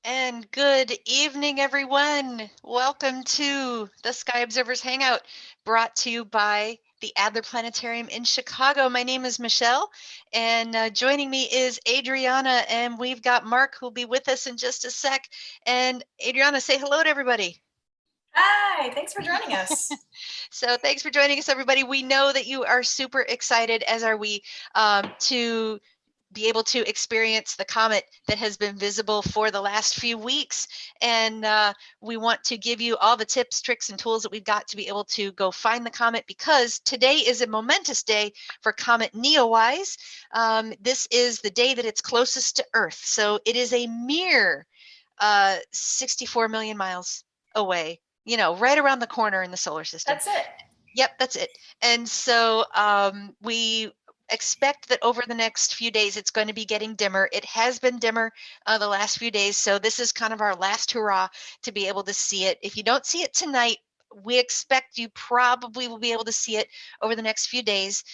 And good evening, everyone. Welcome to the Sky Observers Hangout, brought to you by the Adler Planetarium in Chicago. My name is Michelle, and joining me is Adriana, and we've got Mark who'll be with us in just a sec. And Adriana, say hello to everybody. Hi, thanks for joining us. So thanks for joining us, everybody. We know that you are super excited, as are we, to be able to experience the comet that has been visible for the last few weeks. And we want to give you all the tips, tricks, and tools that we've got to be able to go find the comet, because today is a momentous day for Comet Neowise. This is the day that it's closest to Earth. So it is a mere 64 million miles away, right around the corner in the solar system. That's it. Yep, that's it. And so we expect that over the next few days it's going to be getting dimmer. It has been dimmer the last few days, so this is kind of our last hurrah to be able to see it. If you don't see it tonight, we expect you probably will be able to see it over the next few days.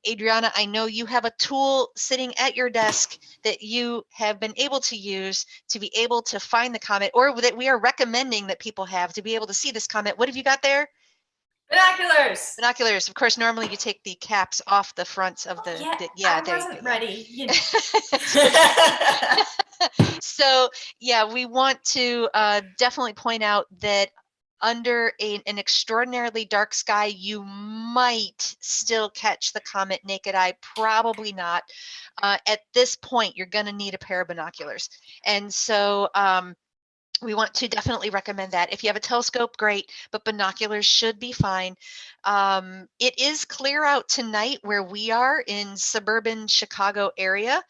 Adriana, I know you have a tool sitting at your desk that you have been able to use to be able to find the comet, or that we are recommending that people have to be able to see this comet. What have you got there? Binoculars. Binoculars. Of course, normally you take the caps off the fronts of the. I There you wasn't go. ready. So yeah, we want to definitely point out that under an extraordinarily dark sky, you might still catch the comet naked eye. Probably not. At this point, you're going to need a pair of binoculars, and so. We want to definitely recommend that. If you have a telescope, great, but binoculars should be fine. It is clear out tonight where we are in suburban Chicago area.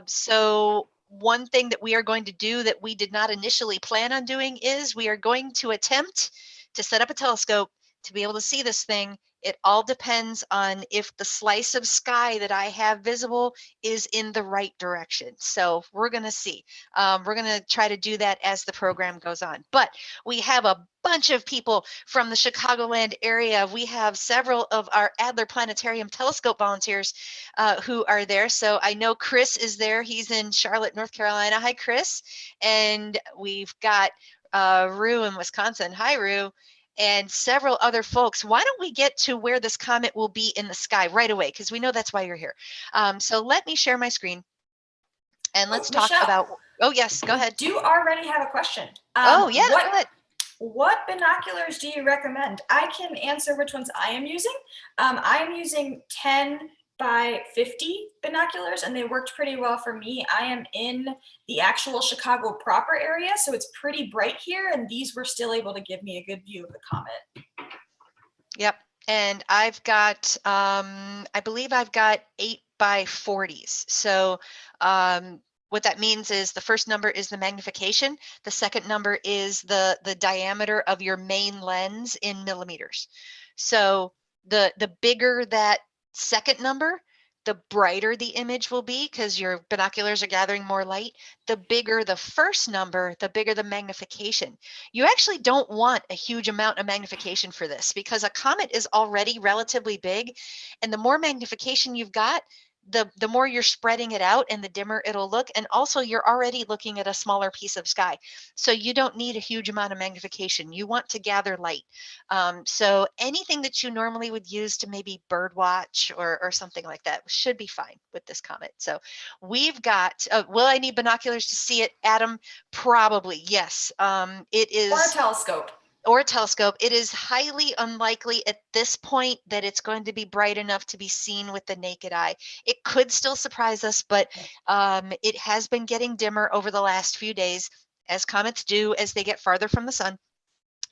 So one thing that we are going to do that we did not initially plan on doing is we are going to attempt to set up a telescope to be able to see this thing. It all depends on if the slice of sky that I have visible is in the right direction. So we're going to see. We're going to try to do that as the program goes on. But we have a bunch of people from the Chicagoland area. We have several of our Adler Planetarium telescope volunteers who are there. So I know Chris is there. He's in Charlotte, North Carolina. Hi, Chris. And we've got Rue in Wisconsin. Hi, Rue. And several other folks. Why don't we get to where this comet will be in the sky right away? Because we know that's why you're here. So let me share my screen. And let's talk Michelle, about. Oh, yes, go ahead. We do already have a question. Oh, yeah, what, go ahead. What binoculars do you recommend? I can answer which ones I am using. I'm using 10 by 50 binoculars, and they worked pretty well for me. I am in the actual Chicago proper area, so it's pretty bright here, and these were still able to give me a good view of the comet. Yep. And I've got, I believe I've got 8 by 40s. So what that means is the first number is the magnification. The second number is the diameter of your main lens in millimeters. So the bigger that second number, the brighter the image will be, because your binoculars are gathering more light. The bigger the first number, the bigger the magnification. You actually don't want a huge amount of magnification for this, because a comet is already relatively big, and the more magnification you've got, the more you're spreading it out and the dimmer it'll look. And also you're already looking at a smaller piece of sky. So you don't need a huge amount of magnification. You want to gather light. So anything that you normally would use to maybe bird watch or something like that should be fine with this comet. So we've got, will I need binoculars to see it, Adam? Probably, yes. It is. Or a telescope. Or a telescope. It is highly unlikely at this point that it's going to be bright enough to be seen with the naked eye. It could still surprise us, but it has been getting dimmer over the last few days, as comets do as they get farther from the sun.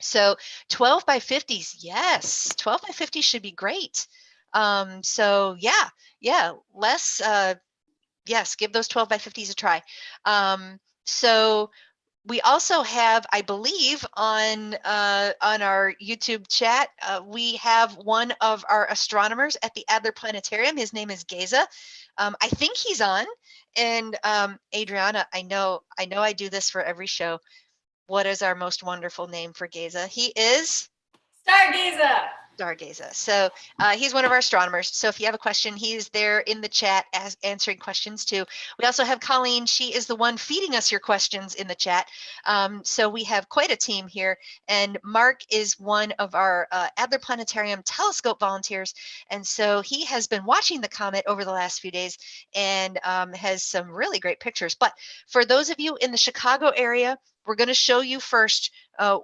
So 12 by 50s, yes, 12 by 50 should be great. So yeah, let's, yes, give those 12 by 50s a try. So we also have, I believe, on our YouTube chat, we have one of our astronomers at the Adler Planetarium. His name is Geza. I think he's on. And Adriana, I know I do this for every show. What is our most wonderful name for Geza? He is Stargazing. Stargazer. So he's one of our astronomers. So if you have a question, he's there in the chat answering questions too. We also have Colleen. She is the one feeding us your questions in the chat. So we have quite a team here. And Mark is one of our Adler Planetarium telescope volunteers. And so he has been watching the comet over the last few days and has some really great pictures. But for those of you in the Chicago area, we're going to show you first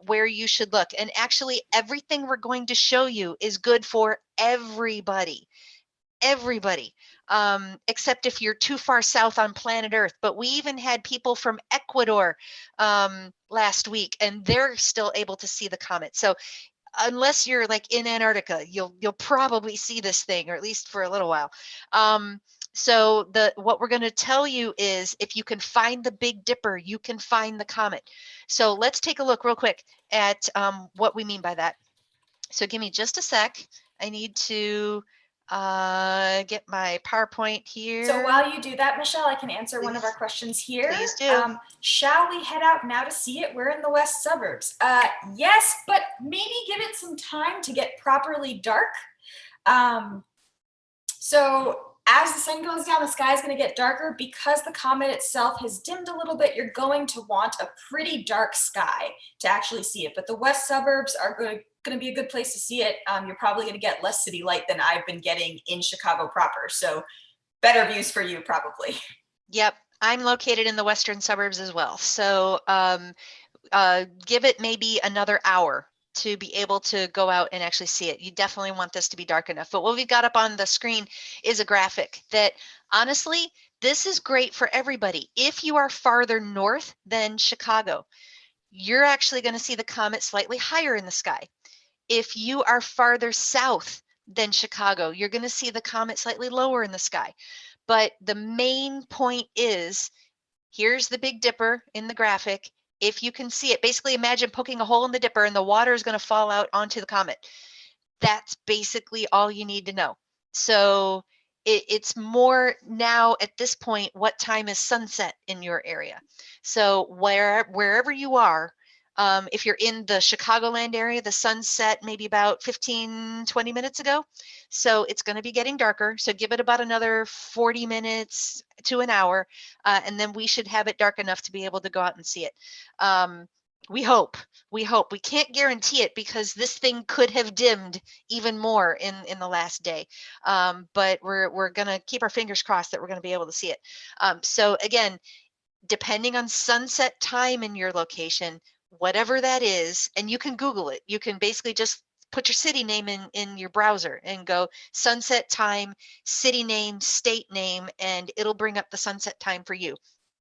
where you should look. And actually, everything we're going to show you is good for everybody. Everybody, except if you're too far south on planet Earth. But we even had people from Ecuador last week, and they're still able to see the comet. So unless you're like in Antarctica, you'll probably see this thing, or at least for a little while. So what we're going to tell you is if you can find the Big Dipper, you can find the comet. So let's take a look real quick at what we mean by that. So give me just a sec. I need to get my PowerPoint here. So while you do that, Michelle, I can answer one of our questions here. Please do. Shall we head out now to see it? We're in the west suburbs. Yes, but maybe give it some time to get properly dark. So as the sun goes down, the sky is going to get darker. Because the comet itself has dimmed a little bit, you're going to want a pretty dark sky to actually see it. But the west suburbs are going to be a good place to see it. You're probably going to get less city light than I've been getting in Chicago proper. So better views for you, probably. Yep. I'm located in the western suburbs as well. So give it maybe another hour to be able to go out and actually see it. You definitely want this to be dark enough. But what we've got up on the screen is a graphic that honestly, this is great for everybody. If you are farther north than Chicago, you're actually going to see the comet slightly higher in the sky. If you are farther south than Chicago, you're going to see the comet slightly lower in the sky. But the main point is, here's the Big Dipper in the graphic. If you can see it, basically imagine poking a hole in the dipper and the water is going to fall out onto the comet. That's basically all you need to know. So it's more now at this point, what time is sunset in your area? So wherever you are, if you're in the Chicagoland area, the sunset maybe about 15, 20 minutes ago. So it's going to be getting darker. So give it about another 40 minutes to an hour, and then we should have it dark enough to be able to go out and see it. We hope. We can't guarantee it because this thing could have dimmed even more in the last day. But we're going to keep our fingers crossed that we're going to be able to see it. So again, depending on sunset time in your location, whatever that is, and you can Google it. You can basically just put your city name in your browser and go sunset time, city name, state name, and it'll bring up the sunset time for you.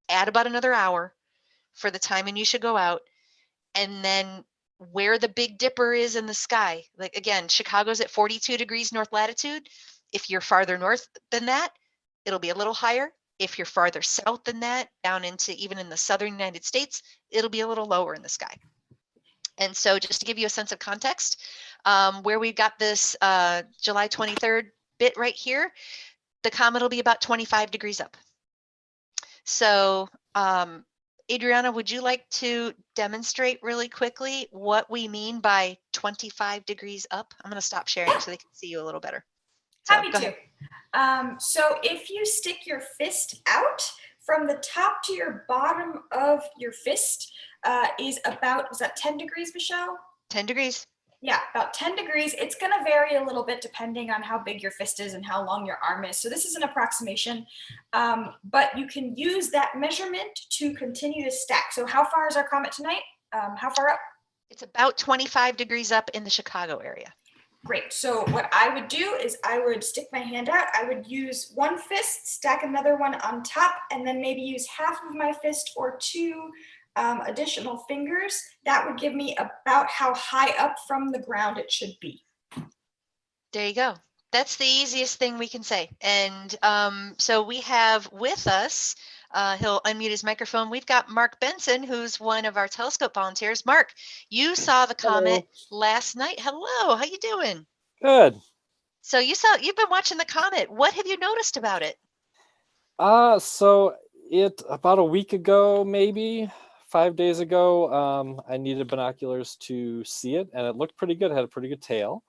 Add about another hour for the time and you should go out. And then where the Big Dipper is in the sky, like again, Chicago's at 42 degrees north latitude. If you're farther north than that, it'll be a little higher. If you're farther south than that, down into even in the southern United States, it'll be a little lower in the sky. And so just to give you a sense of context, where we've got this July 23rd bit right here, the comet will be about 25 degrees up. So Adriana, would you like to demonstrate really quickly what we mean by 25 degrees up? I'm going to stop sharing so they can see you a little better. So, Happy to. So if you stick your fist out, from the top to your bottom of your fist is about, was that 10 degrees, Michelle? 10 degrees. Yeah, about 10 degrees. It's going to vary a little bit depending on how big your fist is and how long your arm is. So this is an approximation, but you can use that measurement to continue to stack. So how far is our comet tonight? How far up? It's about 25 degrees up in the Chicago area. Great. So what I would do is I would stick my hand out. I would use one fist, stack another one on top, and then maybe use half of my fist or two additional fingers. That would give me about how high up from the ground it should be. There you go. That's the easiest thing we can say. And so we have with us, he'll unmute his microphone. We've got Mark Benson, who's one of our telescope volunteers. Mark, you saw the comet last night. Hello, how you doing? Good. So you've been watching the comet. What have you noticed about it? So it about a week ago, maybe 5 days ago, I needed binoculars to see it, and it looked pretty good. It had a pretty good tail.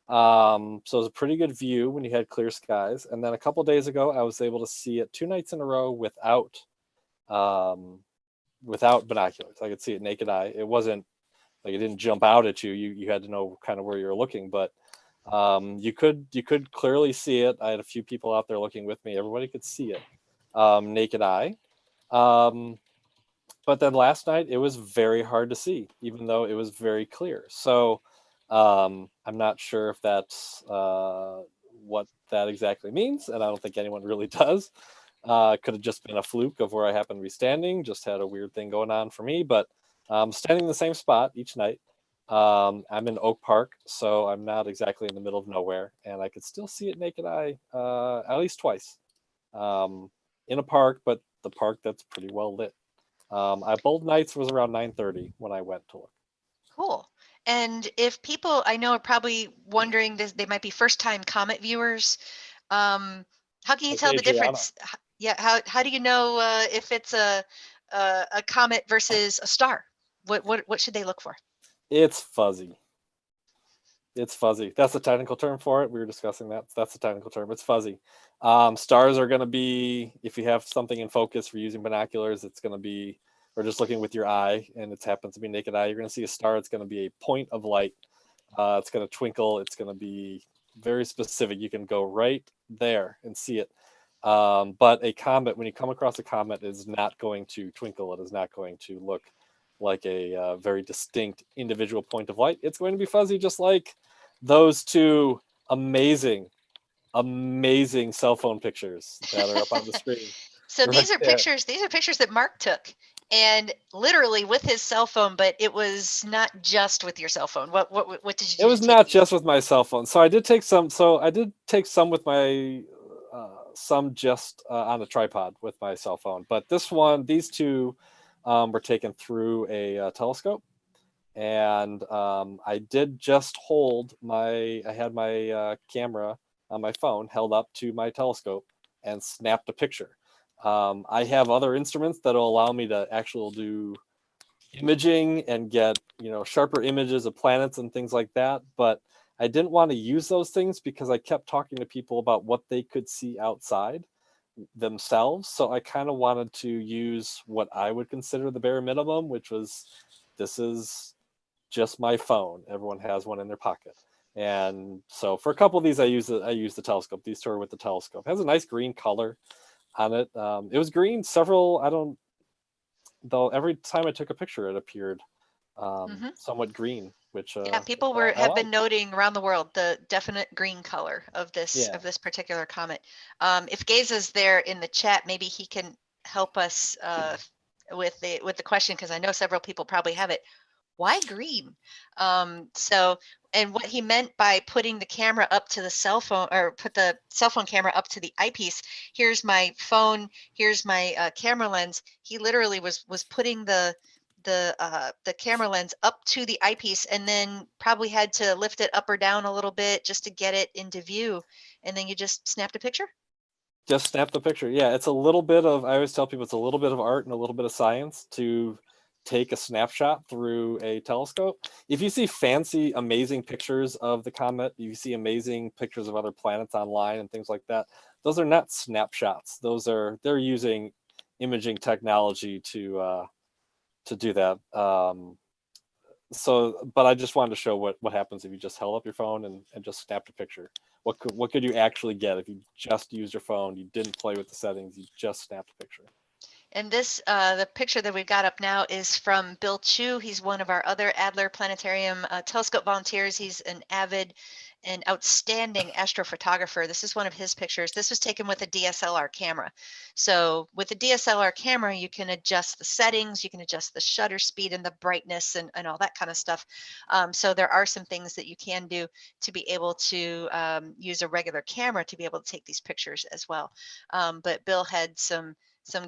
So it was a pretty good view when you had clear skies. And then a couple days ago, I was able to see it 2 nights in a row um, without binoculars. I could see it naked eye. It wasn't like it didn't jump out at you. You had to know kind of where you were looking, but you could clearly see it. I had a few people out there looking with me. Everybody could see it naked eye. But then last night it was very hard to see, even though it was very clear. So I'm not sure if that's what that exactly means, and I don't think anyone really does. Could have just been a fluke of where I happened to be standing. Just had a weird thing going on for me, but standing in the same spot each night. I'm in Oak Park, so I'm not exactly in the middle of nowhere, and I could still see it naked eye at least twice in a park, but the park that's pretty well lit. Both nights was around 9:30 when I went to look. Cool. And if people I know are probably wondering this, they might be first-time Comet viewers. How can you tell Okay, the Gianna. difference? Yeah, how do you know if it's a comet versus a star? What should they look for? It's fuzzy. It's fuzzy. That's the technical term for it. We were discussing that. That's the technical term. It's fuzzy. Stars are going to be, if you have something in focus for using binoculars, it's going to be, or just looking with your eye, and it happens to be naked eye, you're going to see a star. It's going to be a point of light. It's going to twinkle. It's going to be very specific. You can go right there and see it. But a comet, when you come across a comet, is not going to twinkle. It is not going to look like a very distinct individual point of light. It's going to be fuzzy, just like those two amazing cell phone pictures that are up on the screen. So right these are there. pictures that Mark took, and literally with his cell phone, but it was not just with your cell phone. What did you do? It was not just with my cell phone. So I did take some. So I did take some with my some just on a tripod with my cell phone. But these two were taken through a telescope, and I did just hold I had my camera on my phone held up to my telescope and snapped a picture. I have other instruments that will allow me to actually do imaging and get sharper images of planets and things like that, but I didn't want to use those things because I kept talking to people about what they could see outside themselves. So I kind of wanted to use what I would consider the bare minimum, which was, this is just my phone. Everyone has one in their pocket. And so for a couple of these, I use the telescope. These two are with the telescope. It has a nice green color on it. It was green though every time I took a picture, it appeared somewhat green, which yeah, people I have like. been noting around the world the definite green color of this particular comet. If Gaze is there in the chat, maybe he can help us with the question, because I know several people probably have it. Why green? And what he meant by putting the camera up to the cell phone, or put the cell phone camera up to the eyepiece. Here's my phone. Here's my camera lens. He literally was putting the camera lens up to the eyepiece, and then probably had to lift it up or down a little bit just to get it into view. And then you just snapped a picture. Just snap the picture. Yeah, it's a little bit of. I always tell people it's a little bit of art and a little bit of science to take a snapshot through a telescope. If you see fancy, amazing pictures of the comet, you see amazing pictures of other planets online and things like that, those are not snapshots. They're using imaging technology to do that. But I just wanted to show what happens if you just held up your phone and just snapped a picture. What could you actually get if you just used your phone, you didn't play with the settings, you just snapped a picture. And this, the picture that we've got up now is from Bill Chu. He's one of our other Adler Planetarium telescope volunteers. He's an avid and outstanding astrophotographer. This is one of his pictures. This was taken with a DSLR camera. So with a DSLR camera, you can adjust the settings, you can adjust the shutter speed and the brightness and all that kind of stuff. So there are some things that you can do to be able to use a regular camera to be able to take these pictures as well. But Bill had some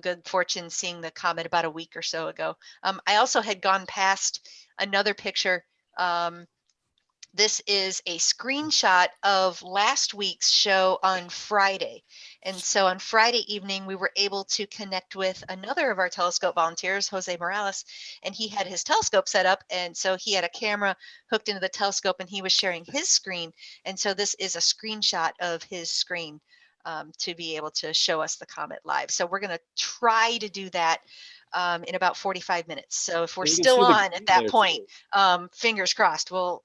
good fortune seeing the comet about a week or so ago. I also had gone past another picture This is a screenshot of last week's show on Friday. And so on Friday evening, we were able to connect with another of our telescope volunteers, Jose Morales, and he had his telescope set up. And so he had a camera hooked into the telescope and he was sharing his screen. And so this is a screenshot of his screen to be able to show us the comet live. So we're going to try to do that in about 45 minutes. So if we're And you can still see the on green at that there, point, too. fingers crossed, we'll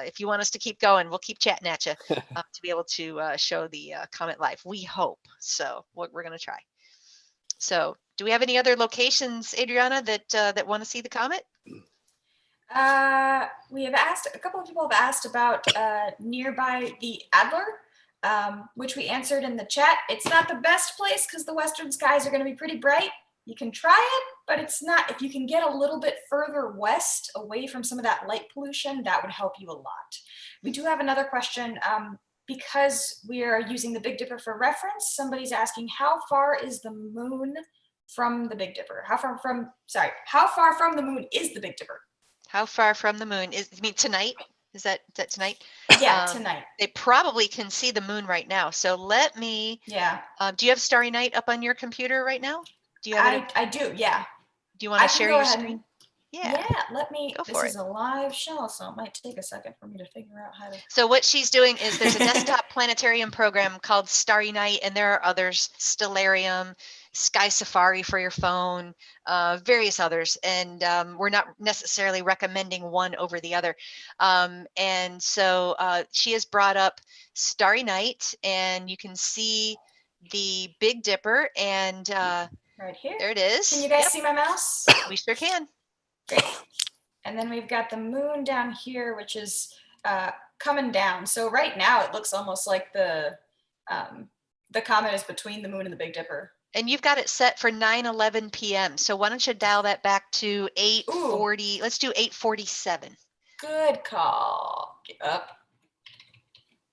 if you want us to keep going, we'll keep chatting at you to be able to show the comet live. We hope. So we're going to try. So do we have any other locations, Adriana, that want to see the comet? We have asked, a couple of people have asked about nearby the Adler, which we answered in the chat. It's not the best place because the western skies are going to be pretty bright. You can try it, but it's not. If you can get a little bit further west, away from some of that light pollution, that would help you a lot. We do have another question. Because we are using the Big Dipper for reference, somebody's asking, how far is the moon from the Big Dipper? How far from the moon is the Big Dipper? How far from the moon is, you mean tonight? Is that tonight? Yeah, tonight. They probably can see the moon right now. So let me, Yeah. Do you have Starry Night up on your computer right now? Do you have it? I do, yeah. Do you want to share your screen? Yeah, let me, Go this for is a live show, so it might take a second for me to figure out how to. So what she's doing is there's a desktop planetarium program called Starry Night, and there are others, Stellarium, Sky Safari for your phone, various others. And we're not necessarily recommending one over the other. And so she has brought up Starry Night, and you can see the Big Dipper, and right here. There it is. Can you guys see my mouse? We sure can. Great. And then we've got the moon down here, which is coming down. So right now it looks almost like the comet is between the moon and the Big Dipper. And you've got it set for 9:11 p.m. So why don't you dial that back to 8:40? Let's do 8:47. Good call. Get up.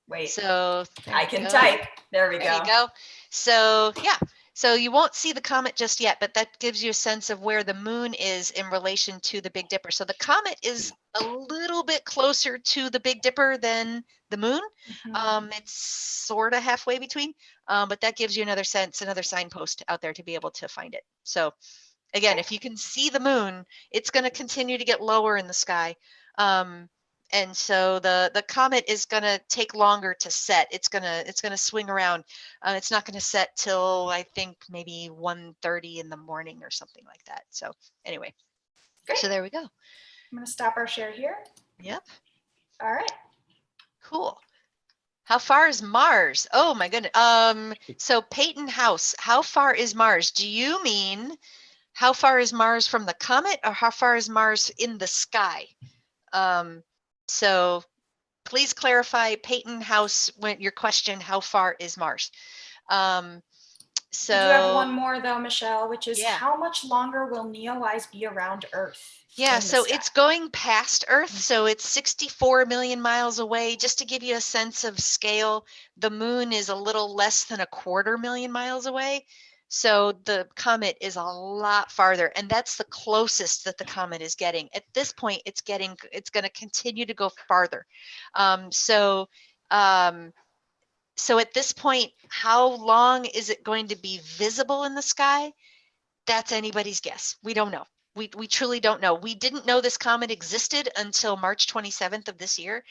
Wait. So I can type. There we go. There you go. So yeah. So you won't see the comet just yet, but that gives you a sense of where the moon is in relation to the Big Dipper. So the comet is a little bit closer to the Big Dipper than the moon. It's sort of halfway between, but that gives you another sense, another signpost out there to be able to find it. So again, if you can see the moon, it's going to continue to get lower in the sky. And so the comet is going to take longer to set. It's going to swing around. It's not going to set till I think maybe 1:30 in the morning or something like that. So anyway, Great. So there we go. I'm going to stop our share here. Yep. All right. Cool. How far is Mars? Oh my goodness. So Peyton House, how far is Mars? Do you mean how far is Mars from the comet, or how far is Mars in the sky? So please clarify, Peyton House, when your question, how far is Mars? So we do have one more though, Michelle, which is how much longer will Neowise be around Earth? Yeah, so it's going past Earth, so it's 64 million miles away. Just to give you a sense of scale, the moon is a little less than 250,000 miles away. So the comet is a lot farther, and that's the closest that the comet is getting. At this point, it's going to continue to go farther. So at this point, how long is it going to be visible in the sky? That's anybody's guess. We don't know. We truly don't know. We didn't know this comet existed until March 27th of this year.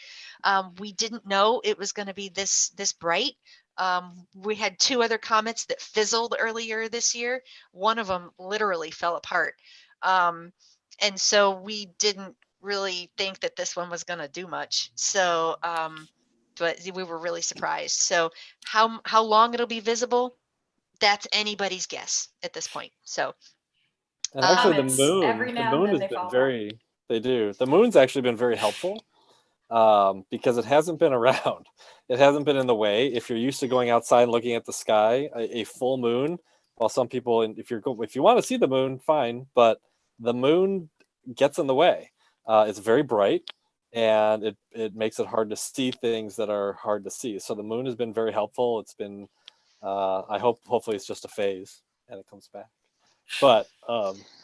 We didn't know it was going to be this bright. We had two other comets that fizzled earlier this year. One of them literally fell apart. And so we didn't really think that this one was going to do much. So, but we were really surprised. So how long it'll be visible, that's anybody's guess at this point. So. And actually, the moon has been very. They do. The moon's actually been very helpful because it hasn't been around. It hasn't been in the way. If you're used to going outside and looking at the sky, a full moon. While some people, if you want to see the moon, fine. But the moon gets in the way. It's very bright, and it makes it hard to see things that are hard to see. So the moon has been very helpful. It's been. Hopefully it's just a phase and it comes back. But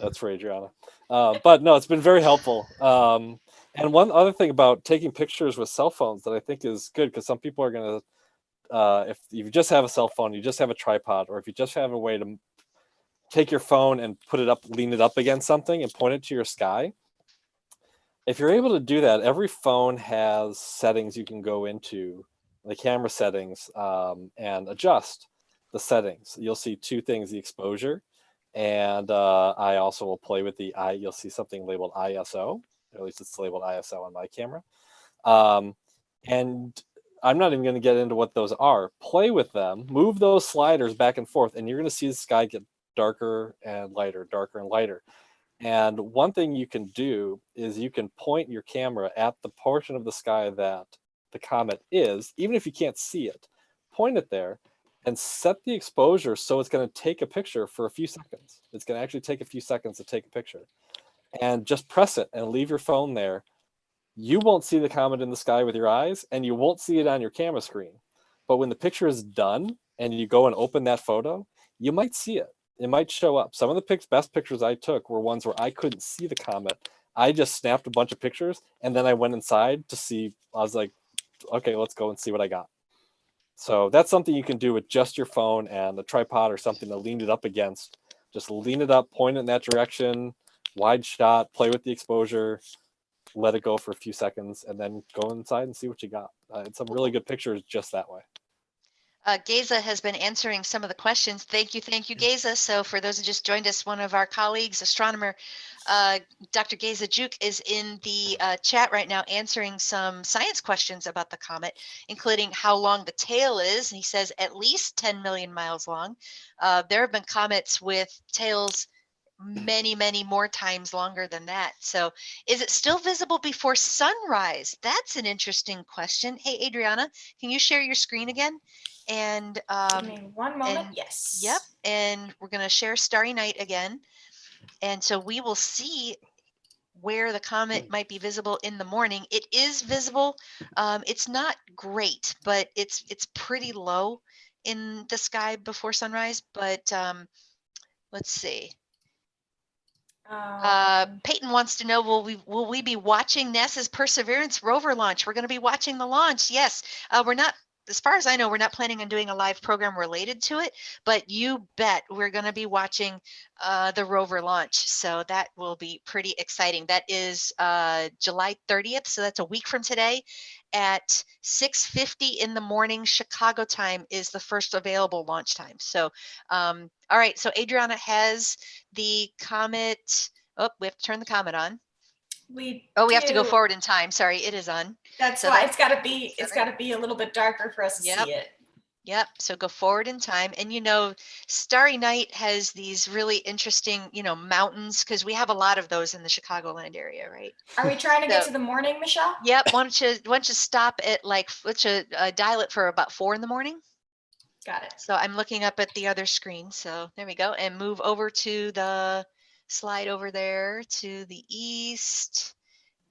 that's for Adriana. But no, it's been very helpful. And one other thing about taking pictures with cell phones that I think is good, because some people are going to, if you just have a cell phone, you just have a tripod, or if you just have a way to take your phone and put it up, lean it up against something and point it to your sky. If you're able to do that, every phone has settings you can go into, the camera settings, and adjust the settings. You'll see two things: the exposure, and I also will play with the I. You'll see something labeled ISO, or at least it's labeled ISO on my camera. And I'm not even going to get into what those are. Play with them, move those sliders back and forth, and you're going to see the sky get darker and lighter, darker and lighter. And one thing you can do is you can point your camera at the portion of the sky that the comet is, even if you can't see it, point it there and set the exposure so it's going to take a picture for a few seconds. It's going to actually take a few seconds to take a picture. And just press it and leave your phone there. You won't see the comet in the sky with your eyes, and you won't see it on your camera screen. But when the picture is done and you go and open that photo, you might see it. It might show up. Some of the best pictures I took were ones where I couldn't see the comet. I just snapped a bunch of pictures, and then I went inside to see. I was like, okay, let's go and see what I got. So that's something you can do with just your phone and a tripod or something to lean it up against. Just lean it up, point it in that direction, wide shot, play with the exposure, let it go for a few seconds, and then go inside and see what you got. It's some really good pictures just that way. Geza has been answering some of the questions. Thank you, Geza. So for those who just joined us, one of our colleagues, astronomer, Dr. Geza Juk, is in the chat right now answering some science questions about the comet, including how long the tail is. And he says at least 10 million miles long. There have been comets with tails many, many more times longer than that. So is it still visible before sunrise? That's an interesting question. Hey, Adriana, can you share your screen again? And Give me one moment. Yes. Yep. And we're going to share Starry Night again. And so we will see where the comet might be visible in the morning. It is visible. It's not great, but it's pretty low in the sky before sunrise. But let's see. Peyton wants to know, will we be watching NASA's Perseverance rover launch? We're going to be watching the launch. Yes, we're not, as far as I know, we're not planning on doing a live program related to it, but you bet we're going to be watching the rover launch. So that will be pretty exciting. That is July 30th. So that's a week from today at 6:50 in the morning. Chicago time is the first available launch time. So, all right. So Adriana has the comet. Oh, we have to turn the comet on. We have to go forward in time. Sorry, it is on. That's why it's got to be. It's got to be a little bit darker for us to see it. Yep. So go forward in time, and Starry Night has these really interesting, mountains, because we have a lot of those in the Chicagoland area, right? Are we trying to get to the morning, Michelle? Yep. Why don't you stop at dial it for about 4 in the morning? Got it. So I'm looking up at the other screen. So there we go, and move over to the. Slide over there to the east,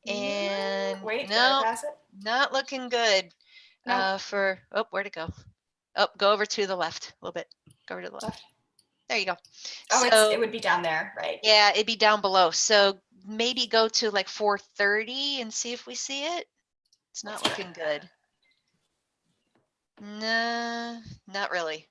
and wait, no, pass it? Not looking good. No. Where'd it go? Oh, go over to the left a little bit. Go over to the left. There you go. Oh, it would be down there, right? Yeah, it'd be down below. So maybe go to like 4:30 and see if we see it. It's not looking good. No, not really.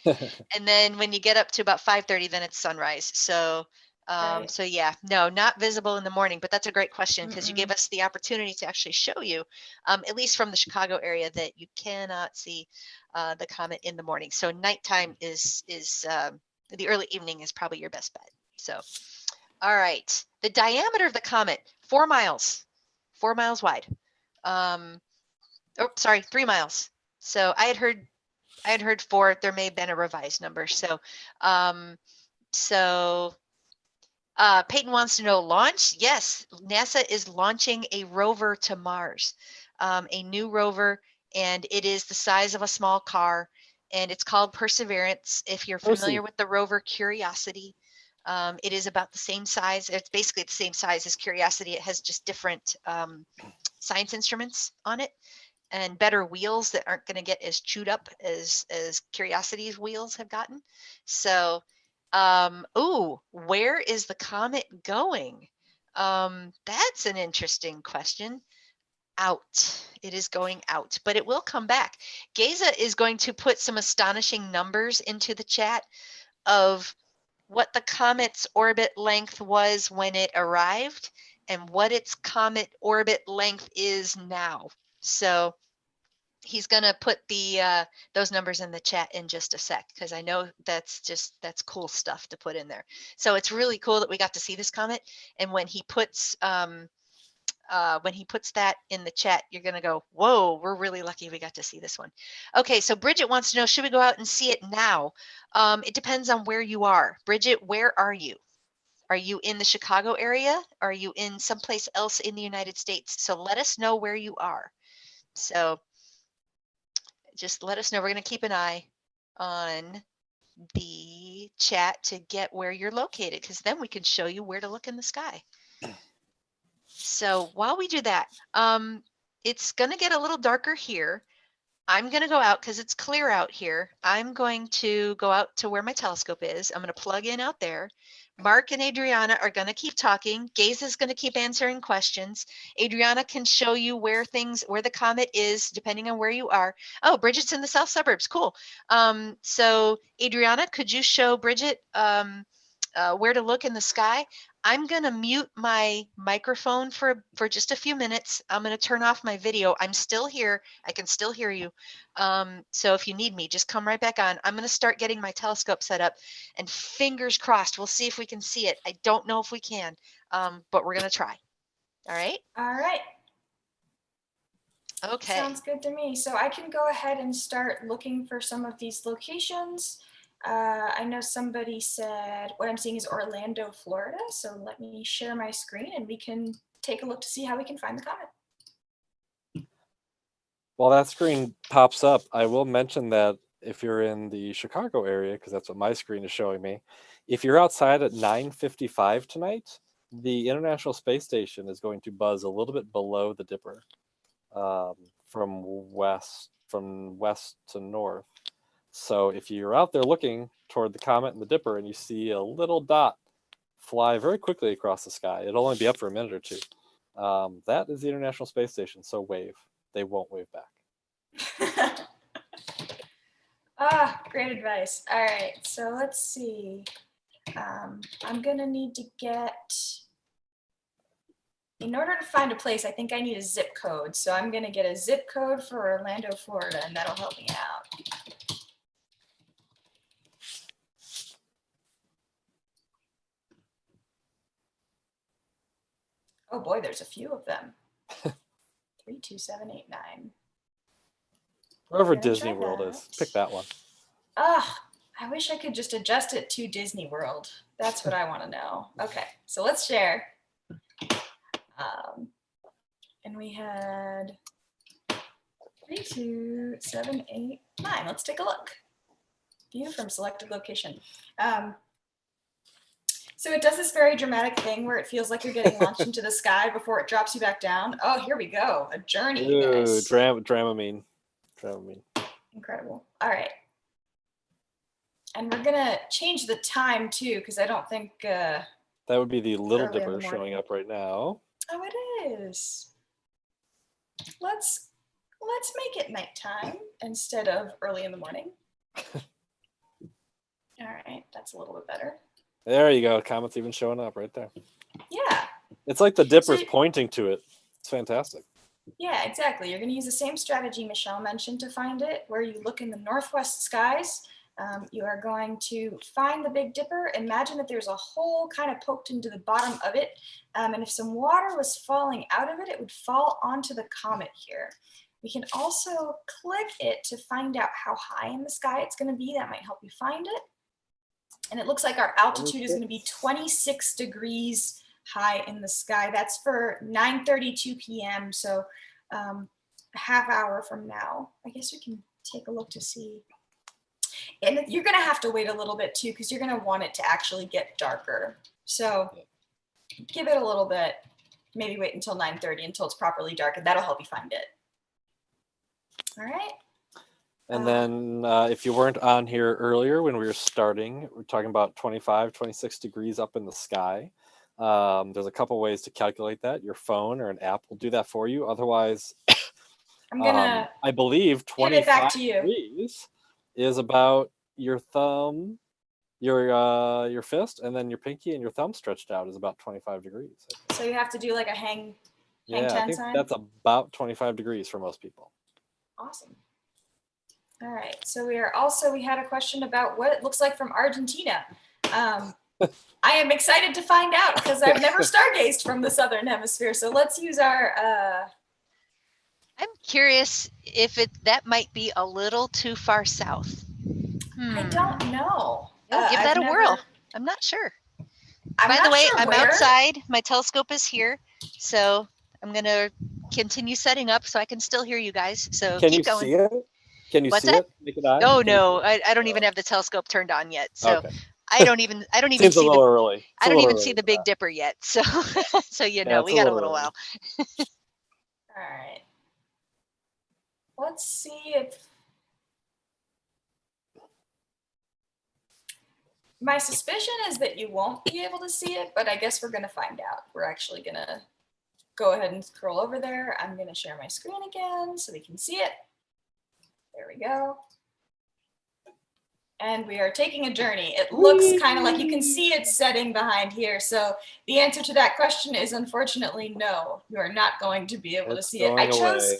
And then when you get up to about 5:30, then it's sunrise. So, Right. so yeah, no, not visible in the morning, but that's a great question, because you gave us the opportunity to actually show you, at least from the Chicago area, that you cannot see the comet in the morning. So nighttime is the early evening is probably your best bet. So, all right, the diameter of the comet, 4 miles, 4 miles wide. Oh, sorry, 3 miles. So I had heard 4. There may have been a revised number. So, Peyton wants to know launch. Yes, NASA is launching a rover to Mars, a new rover, and it is the size of a small car, and it's called Perseverance. If you're familiar with the rover Curiosity, it is about the same size. It's basically the same size as Curiosity. It has just different science instruments on it, and better wheels that aren't going to get as chewed up as Curiosity's wheels have gotten. So Ooh, where is the comet going? That's an interesting question. Out. It is going out, but it will come back. Geza is going to put some astonishing numbers into the chat of what the comet's orbit length was when it arrived and what its comet orbit length is now. So he's going to put the those numbers in the chat in just a sec, because I know that's cool stuff to put in there. So it's really cool that we got to see this comet, and when he puts that in the chat, you're going to go, whoa, we're really lucky we got to see this one. Okay, so Bridget wants to know, should we go out and see it now? It depends on where you are. Bridget, where are you? Are you in the Chicago area? Are you in someplace else in the United States? So let us know where you are. So just let us know. We're going to keep an eye on the chat to get where you're located, because then we can show you where to look in the sky. So while we do that, it's going to get a little darker here. I'm going to go out because it's clear out here. I'm going to go out to where my telescope is. I'm going to plug in out there. Mark and Adriana are going to keep talking. Gaze is going to keep answering questions. Adriana can show you where the comet is, depending on where you are. Oh, Bridget's in the south suburbs. Cool. So Adriana, could you show Bridget where to look in the sky? I'm going to mute my microphone for just a few minutes. I'm going to turn off my video. I'm still here. I can still hear you. So if you need me, just come right back on. I'm going to start getting my telescope set up, and fingers crossed, we'll see if we can see it. I don't know if we can, but we're going to try. All right? All right. Okay. Sounds good to me. So I can go ahead and start looking for some of these locations. I know somebody said what I'm seeing is Orlando, Florida. So let me share my screen and we can take a look to see how we can find the comet. While that screen pops up, I will mention that if you're in the Chicago area, because that's what my screen is showing me, if you're outside at 9:55 tonight, the International Space Station is going to buzz a little bit below the Dipper, from west to north. So if you're out there looking toward the comet and the Dipper and you see a little dot fly very quickly across the sky, it'll only be up for a minute or two. That is the International Space Station, so wave. They won't wave back. Great advice. All right, so let's see. I'm gonna need to get, in order to find a place, I think I need a zip code. So I'm gonna get a zip code for Orlando, Florida, and that'll help me out. Oh boy, there's a few of them. 32789. Wherever Disney World is, pick that one. I wish I could just adjust it to Disney World. That's what I want to know. Okay, so let's share. And we had 32789. Let's take a look. View from selected location. So it does this very dramatic thing where it feels like you're getting launched into the sky before it drops you back down. Oh, here we go. A journey, you guys. Dramamine. Incredible. All right. And we're going to change the time too, because I don't think... that would be the Little early in Dipper the morning. showing up right now. Oh, it is. Let's make it nighttime instead of early in the morning. All right, that's a little bit better. There you go. Comet's even showing up right there. Yeah. It's like the Dipper's pointing to it. It's fantastic. Yeah, exactly. You're going to use the same strategy Michelle mentioned to find it, where you look in the northwest skies. You are going to find the Big Dipper. Imagine that there's a hole kind of poked into the bottom of it. And if some water was falling out of it, it would fall onto the comet here. We can also click it to find out how high in the sky it's going to be. That might help you find it. And it looks like our altitude is going to be 26 degrees high in the sky. That's for 9:32 p.m. So a half hour from now. I guess we can take a look to see. And you're going to have to wait a little bit too, because you're going to want it to actually get darker. So give it a little bit. Maybe wait until 9:30 until it's properly dark, and that'll help you find it. All right. And then if you weren't on here earlier when we were starting, we're talking about 25, 26 degrees up in the sky. There's a couple ways to calculate that. Your phone or an app will do that for you. Otherwise, I'm gonna I believe hand it back 25 to you. degrees is about your thumb, your fist, and then your pinky and your thumb stretched out is about 25 degrees. So you have to do like a hang Yeah, I 10 think sign? that's about 25 degrees for most people. Awesome. All right, so we had a question about what it looks like from Argentina. I am excited to find out because I've never stargazed from the Southern Hemisphere. So let's use our, I'm curious if that might be a little too far south. I don't know. Yeah, give I've that a never- whirl. I'm not sure. I'm By not the way, sure I'm where. outside. My telescope is here. So I'm going to continue setting up so I can still hear you guys. So Can keep you going. see it? Can you What's see that? it? Naked eye? Oh Can you no, see it? I don't even have the telescope turned on yet. So Okay. I don't even Seems a see little early. It's I a don't little even see early the for Big that. Dipper yet. So so Yeah, we it's got a little little early. while. All right. Let's see if my suspicion is that you won't be able to see it, but I guess we're gonna find out. We're actually gonna go ahead and scroll over there. I'm gonna share my screen again so we can see it. There we go. And we are taking a journey. It looks kind of like you can see it setting behind here. So the answer to that question is unfortunately no. You are not going to be able to see it. I chose,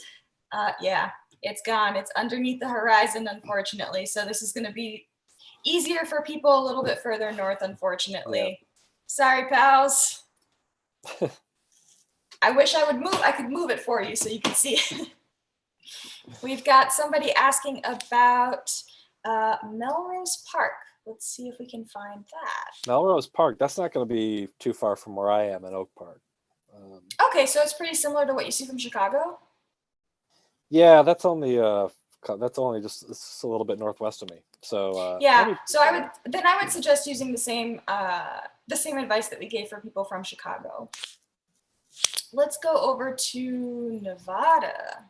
yeah, it's gone. It's underneath the horizon, unfortunately. So this is going to be easier for people a little bit further north, unfortunately. Yeah. Sorry, pals. I wish I could move it for you so you can see it. We've got somebody asking about Melrose Park. Let's see if we can find that. Melrose Park, that's not going to be too far from where I am in Oak Park. Okay, so it's pretty similar to what you see from Chicago? Yeah, that's only just it's a little bit northwest of me. So yeah, so I would suggest using the same advice that we gave for people from Chicago. Let's go over to Nevada.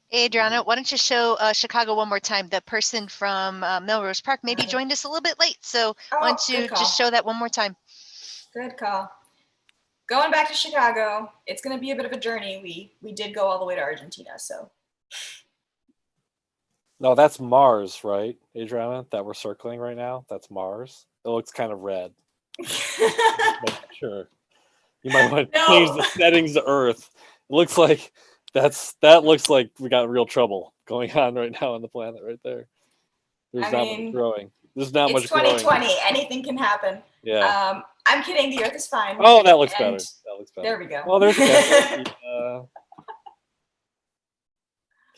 Hey, Adriana, why don't you show Chicago one more time? The person from Melrose Park maybe joined us a little bit late. So why don't you just show that one more time? Good call. Going back to Chicago, it's going to be a bit of a journey. We did go all the way to Argentina, so. No, that's Mars, right, Adriana, that we're circling right now? That's Mars. It looks kind of red. Sure. You might want to change the settings to Earth. It looks like that looks like we got real trouble going on right now on the planet right there. There's not much growing. There's not much growing. It's 2020. Anything can happen. Yeah. I'm kidding. The Earth is fine. Oh, that looks better. That looks better. There we go. Oh, there's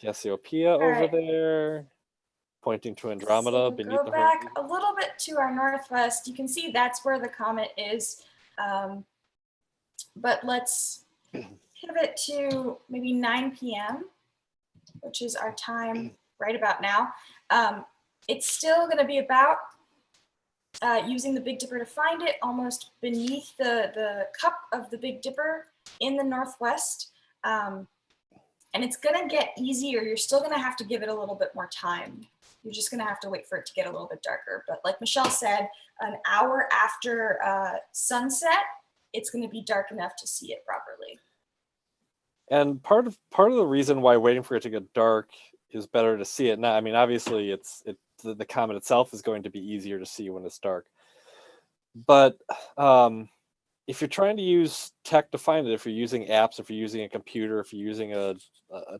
Cassiopeia over there, pointing to Andromeda. So beneath go back a little bit to our northwest. You can see that's where the comet is. But let's pivot to maybe 9 p.m., which is our time right about now. It's still going to be about using the Big Dipper to find it, almost beneath the cup of the Big Dipper in the northwest. And it's going to get easier. You're still going to have to give it a little bit more time. You're just going to have to wait for it to get a little bit darker. But like Michelle said, an hour after sunset, it's going to be dark enough to see it properly. And part of the reason why waiting for it to get dark is better to see it now. I mean, obviously, the comet itself is going to be easier to see when it's dark. But if you're trying to use tech to find it, if you're using apps, if you're using a computer, if you're using a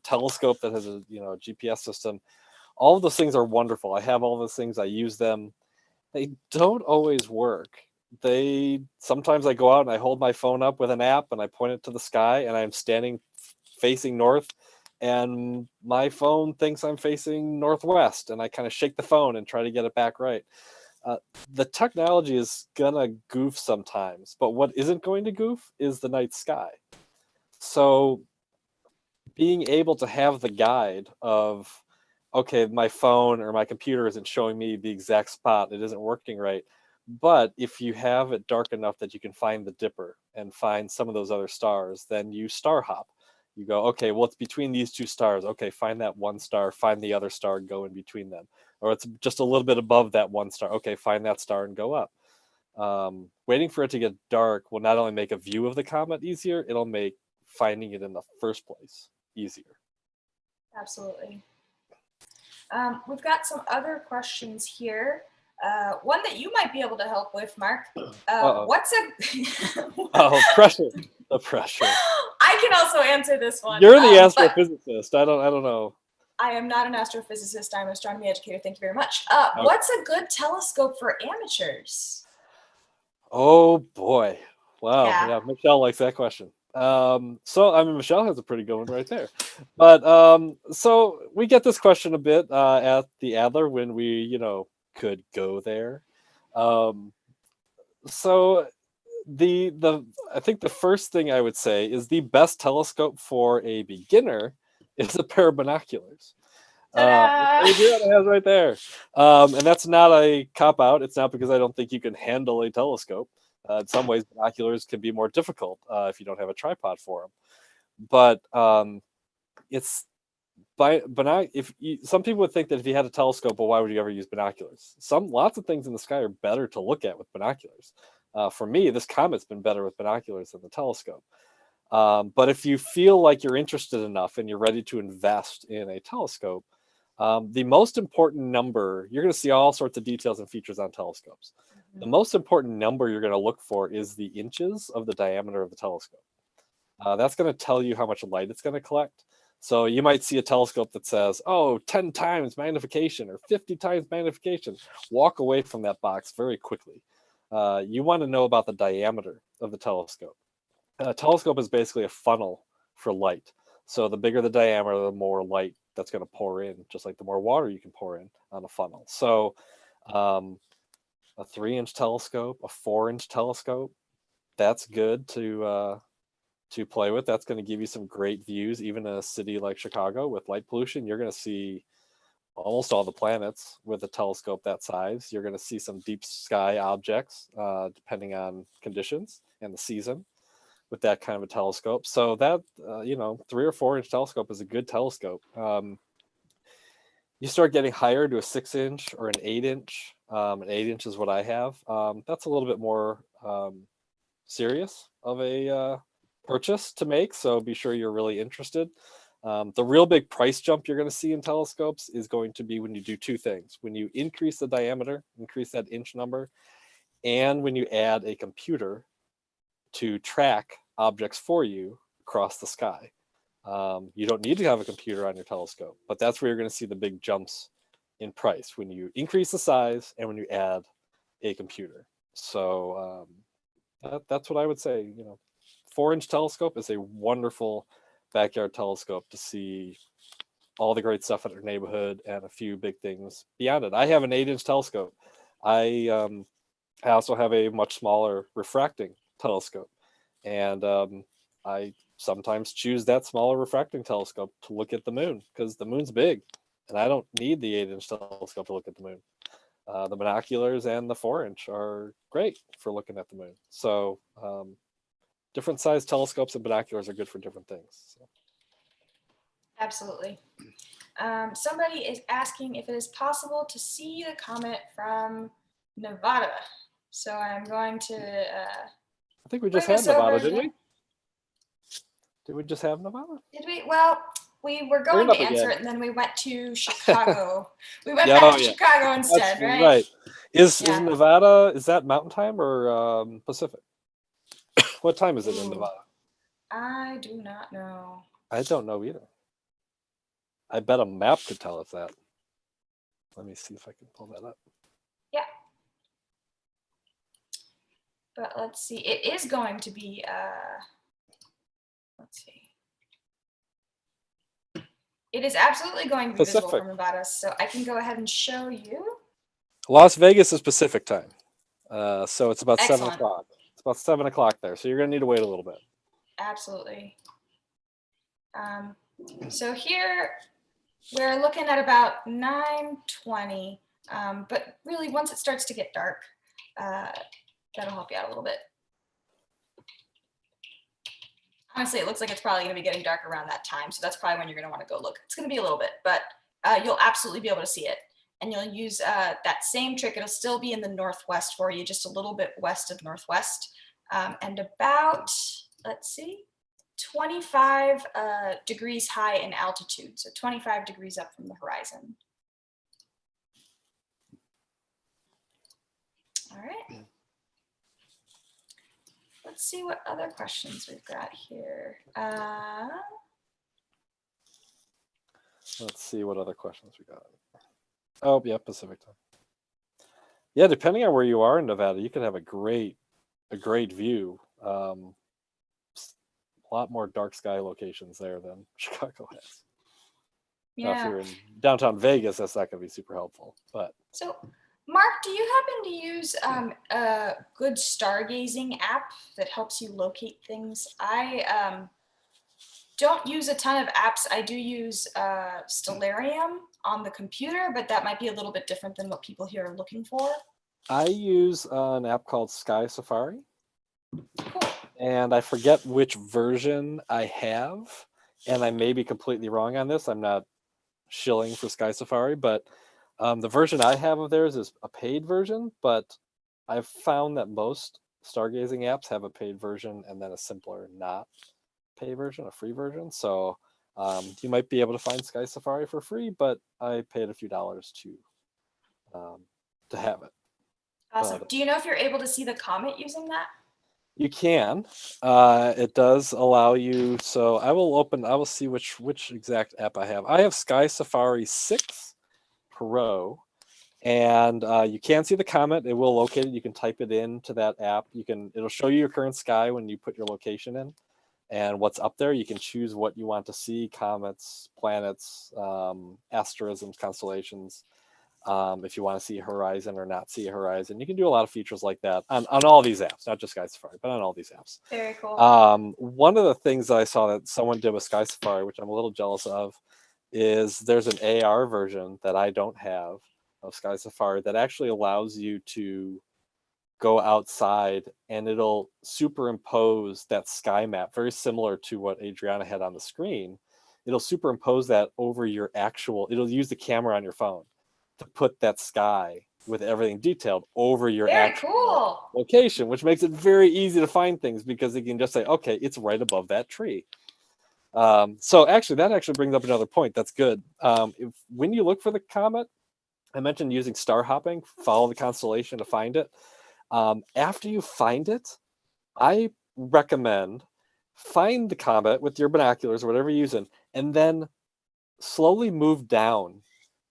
telescope that has a GPS system, all of those things are wonderful. I have all those things. I use them. They don't always work. Sometimes I go out and I hold my phone up with an app and I point it to the sky and I'm standing facing north and my phone thinks I'm facing northwest and I kind of shake the phone and try to get it back right. The technology is gonna goof sometimes, but what isn't going to goof is the night sky. So being able to have the guide of, okay, my phone or my computer isn't showing me the exact spot, it isn't working right. But if you have it dark enough that you can find the Dipper and find some of those other stars, then you star hop. You go, okay, well, it's between these two stars. Okay, find that one star, find the other star, go in between them. Or it's just a little bit above that one star. Okay, find that star and go up. Waiting for it to get dark will not only make a view of the comet easier, it'll make finding it in the first place easier. Absolutely. We've got some other questions here. One that you might be able to help with, Mark. What's a... Oh, pressure. The pressure. I can also answer this one. You're the astrophysicist. I don't know. I am not an astrophysicist. I'm an astronomy educator. Thank you very much. What's a good telescope for amateurs? Oh boy. Wow. Yeah. Yeah, Michelle likes that question. So I mean, Michelle has a pretty good one right there. But so we get this question a bit at the Adler when we, could go there. So I think the first thing I would say is the best telescope for a beginner is a pair of binoculars. You do what it has right there. And that's not a cop out. It's not because I don't think you can handle a telescope. In some ways, binoculars can be more difficult if you don't have a tripod for them. But some people would think that if you had a telescope, well, why would you ever use binoculars? Lots of things in the sky are better to look at with binoculars. For me, this comet's been better with binoculars than the telescope. But if you feel like you're interested enough and you're ready to invest in a telescope, the most important number, you're going to see all sorts of details and features on telescopes. The most important number you're going to look for is the inches of the diameter of the telescope. That's going to tell you how much light it's going to collect. So you might see a telescope that says, 10 times magnification or 50 times magnification. Walk away from that box very quickly. You want to know about the diameter of the telescope. A telescope is basically a funnel for light. So the bigger the diameter, the more light that's going to pour in, just like the more water you can pour in on a funnel. So a 3-inch telescope, a 4-inch telescope, that's good to play with. That's going to give you some great views. Even in a city like Chicago with light pollution, you're going to see almost all the planets with a telescope that size. You're going to see some deep sky objects, depending on conditions and the season, with that kind of a telescope. So that 3 or 4-inch telescope is a good telescope. You start getting higher to a 6-inch or an 8-inch. An 8-inch is what I have. That's a little bit more serious of a purchase to make, so be sure you're really interested. The real big price jump you're going to see in telescopes is going to be when you do two things: when you increase the diameter, increase that inch number, and when you add a computer to track objects for you across the sky. You don't need to have a computer on your telescope, but that's where you're going to see the big jumps in price, when you increase the size and when you add a computer. So that's what I would say. 4-inch telescope is a wonderful backyard telescope to see all the great stuff in our neighborhood and a few big things beyond it. I have an 8-inch telescope. I also have a much smaller refracting telescope, and I sometimes choose that smaller refracting telescope to look at the moon, because the moon's big and I don't need the 8-inch telescope to look at the moon. The binoculars and the 4-inch are great for looking at the moon. So different size telescopes and binoculars are good for different things. So. Absolutely. Somebody is asking if it is possible to see the comet from Nevada. So I'm going to... I think we just had Nevada, didn't we? Did we just have Nevada? Did we? Well, we were going to answer it, and then we went to Chicago. We went back to Chicago instead, right? Right. Is Nevada, is that Mountain Time or Pacific? What time is it in Nevada? I do not know. I don't know either. I bet a map could tell us that. Let me see if I can pull that up. Yeah. But let's see. It is going to be, let's see. It is absolutely going to be visible from Nevada, so I can go ahead and show you. Las Vegas is Pacific time. So it's about Excellent. 7 o'clock. It's about 7 o'clock there. So you're going to need to wait a little bit. Absolutely. So here we're looking at about 9:20. But really, once it starts to get dark, that'll help you out a little bit. honestly, it looks like it's probably going to be getting dark around that time. So that's probably when you're going to want to go look. It's going to be a little bit, but you'll absolutely be able to see it. And you'll use that same trick. It'll still be in the northwest for you, just a little bit west of northwest. And about, let's see, 25 degrees high in altitude. So 25 degrees up from the horizon. All right. Let's see what other questions we've got here. Let's see what other questions we got. Oh, yeah, Pacific time. Yeah, depending on where you are in Nevada, you could have a great view. A lot more dark sky locations there than Chicago has. Now, if you're in downtown Vegas, that's not going to be super helpful. But so, Mark, do you happen to use a good stargazing app that helps you locate things? I don't use a ton of apps. I do use Stellarium on the computer, but that might be a little bit different than what people here are looking for. I use an app called Sky Safari. Cool. And I forget which version I have, and I may be completely wrong on this. I'm not shilling for Sky Safari, but the version I have of theirs is a paid version, but I've found that most stargazing apps have a paid version and then a simpler not pay version, a free version. So you might be able to find Sky Safari for free, but I paid a few dollars to have it. Awesome. But, do you know if you're able to see the comet using that? you can. It does allow you. So I will see which exact app I have. I have Sky Safari 6 Pro, and you can see the comet. It will locate it. You can type it into that app. It'll show you your current sky when you put your location in and what's up there. You can choose what you want to see: comets, planets, asterisms, constellations. If you want to see a horizon or not see a horizon, you can do a lot of features like that on all these apps, not just Sky Safari, but on all these apps. Very cool. One of the things that I saw that someone did with Sky Safari, which I'm a little jealous of, is there's an AR version that I don't have of Sky Safari that actually allows you to go outside and it'll superimpose that sky map, very similar to what Adriana had on the screen. It'll superimpose that over your it'll use the camera on your phone to put that sky with everything detailed over your actual location, which makes it very easy to find things because you can just say, okay, it's right above that tree. So that brings up another point. That's good. When you look for the comet, I mentioned using star hopping, follow the constellation to find it. After you find it, I recommend find the comet with your binoculars or whatever you're using, and then slowly move down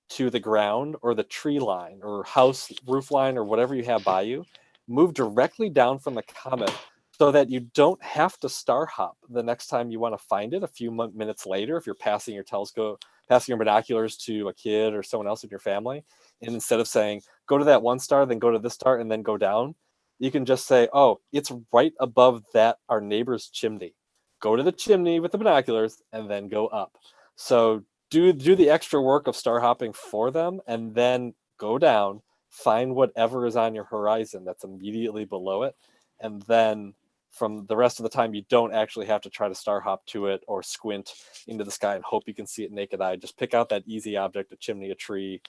to the ground or the tree line or house roof line or whatever you have by you. Move directly down from the comet so that you don't have to star hop the next time you want to find it a few minutes later if you're passing your binoculars to a kid or someone else in your family. And instead of saying, go to that one star, then go to this star, and then go down, you can just say, oh, it's right above our neighbor's chimney. Go to the chimney with the binoculars and then go up. So do the extra work of star hopping for them and then go down, find whatever is on your horizon that's immediately below it. And then from the rest of the time, you don't actually have to try to star hop to it or squint into the sky and hope you can see it naked eye. Just pick out that easy object, a chimney, a tree,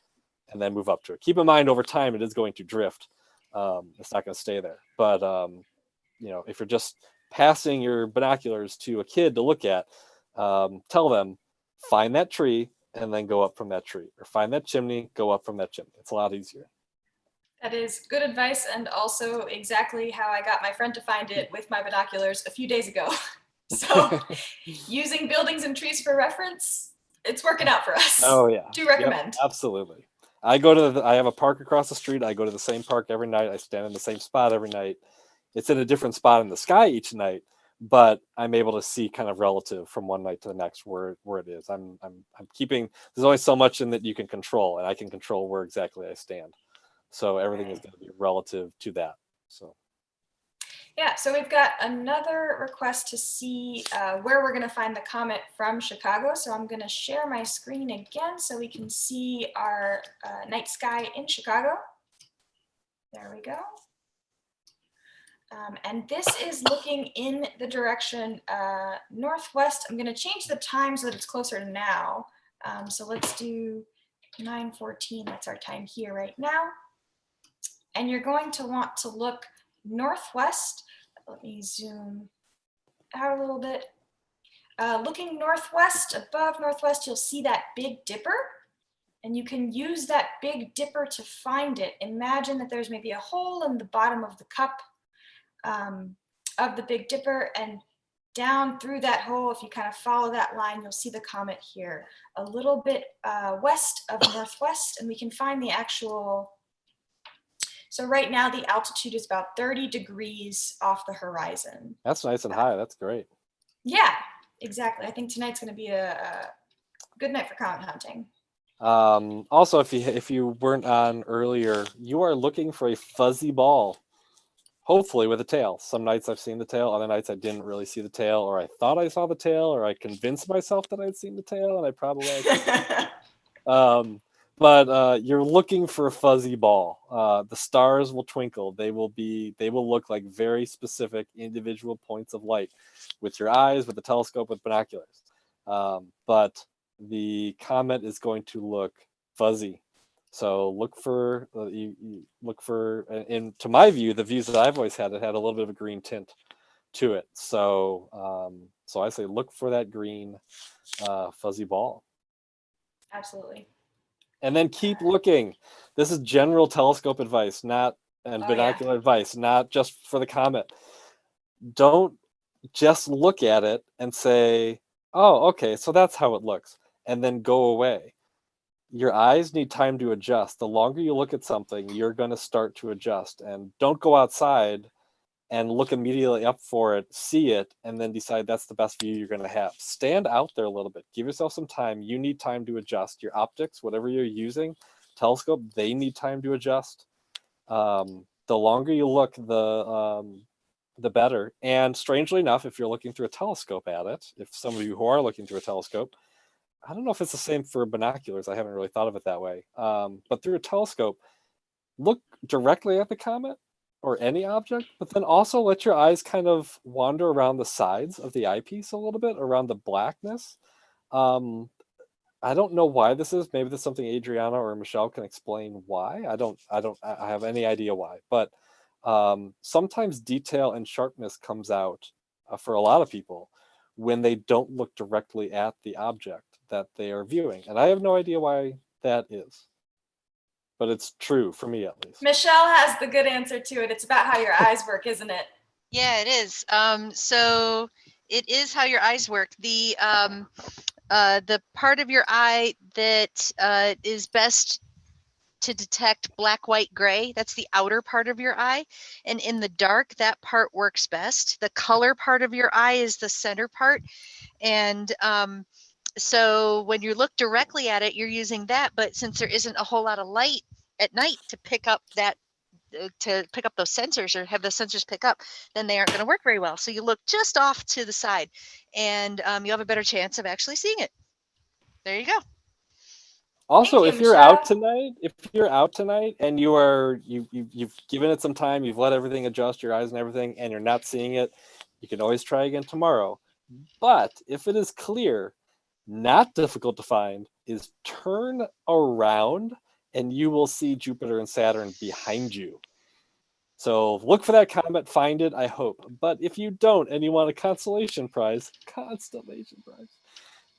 and then move up to it. Keep in mind, over time, it is going to drift. It's not going to stay there. But, if you're just passing your binoculars to a kid to look at, tell them, find that tree and then go up from that tree, or find that chimney, go up from that chimney. It's a lot easier. That is good advice, and also exactly how I got my friend to find it with my binoculars a few days ago. So using buildings and trees for reference, it's working out for us. Oh yeah. Do recommend. Yep, absolutely. I have a park across the street. I go to the same park every night. I stand in the same spot every night. It's in a different spot in the sky each night, but I'm able to see kind of relative from one night to the next where it is. I'm keeping, there's always so much in that you can control, and I can control where exactly I stand. So everything is going to be relative to that. So. Yeah, so we've got another request to see where we're going to find the comet from Chicago. So I'm going to share my screen again so we can see our night sky in Chicago. There we go. And this is looking in the direction northwest. I'm going to change the time so that it's closer to now. So let's do 9:14. That's our time here right now. And you're going to want to look northwest. Let me zoom out a little bit. Looking northwest, above northwest, you'll see that Big Dipper. And you can use that Big Dipper to find it. Imagine that there's maybe a hole in the bottom of the cup of the Big Dipper, and down through that hole, if you kind of follow that line, you'll see the comet here, a little bit west of northwest, and we can find the actual. So right now the altitude is about 30 degrees off the horizon. That's nice and high. That's great. Yeah, exactly. I think tonight's going to be a good night for comet hunting. Also, if you weren't on earlier, you are looking for a fuzzy ball, hopefully with a tail. Some nights I've seen the tail, other nights I didn't really see the tail, or I thought I saw the tail, or I convinced myself that I'd seen the tail, and I probably hadn't. But you're looking for a fuzzy ball. The stars will twinkle. They will look like very specific individual points of light with your eyes, with the telescope, with binoculars. But the comet is going to look fuzzy. So look for and to my view, the views that I've always had, it had a little bit of a green tint to it. So so I say look for that green fuzzy ball. Absolutely. And then keep looking. This is general telescope advice, binocular advice, not just for the comet. Don't just look at it and say, oh, okay, so that's how it looks, and then go away. Your eyes need time to adjust. The longer you look at something, you're going to start to adjust. And don't go outside and look immediately up for it, see it, and then decide that's the best view you're going to have. Stand out there a little bit. Give yourself some time. You need time to adjust. Your optics, whatever you're using, telescope, they need time to adjust. The longer you look, the better. And strangely enough, if you're looking through a telescope at it, if some of you who are looking through a telescope, I don't know if it's the same for binoculars. I haven't really thought of it that way. But through a telescope, look directly at the comet or any object, but then also let your eyes kind of wander around the sides of the eyepiece a little bit, around the blackness. I don't know why this is. Maybe there's something Adriana or Michelle can explain why. I have any idea why. But sometimes detail and sharpness comes out for a lot of people when they don't look directly at the object that they are viewing. And I have no idea why that is. But it's true for me, at least. Michelle has the good answer to it. It's about how your eyes work, isn't it? Yeah, it is. So it is how your eyes work. The part of your eye that is best to detect black, white, gray, that's the outer part of your eye. And in the dark, that part works best. The color part of your eye is the center part. And so when you look directly at it, you're using that. But since there isn't a whole lot of light at night to pick up those sensors, or have the sensors pick up, then they aren't going to work very well. So you look just off to the side, and you have a better chance of actually seeing it. There you go. Also, Thank you, if you're Michelle. out tonight and you've given it some time, you've let everything adjust, your eyes and everything, and you're not seeing it, you can always try again tomorrow. But if it is clear, not difficult to find, is turn around and you will see Jupiter and Saturn behind you. So look for that comet, find it, I hope. But if you don't and you want a constellation prize,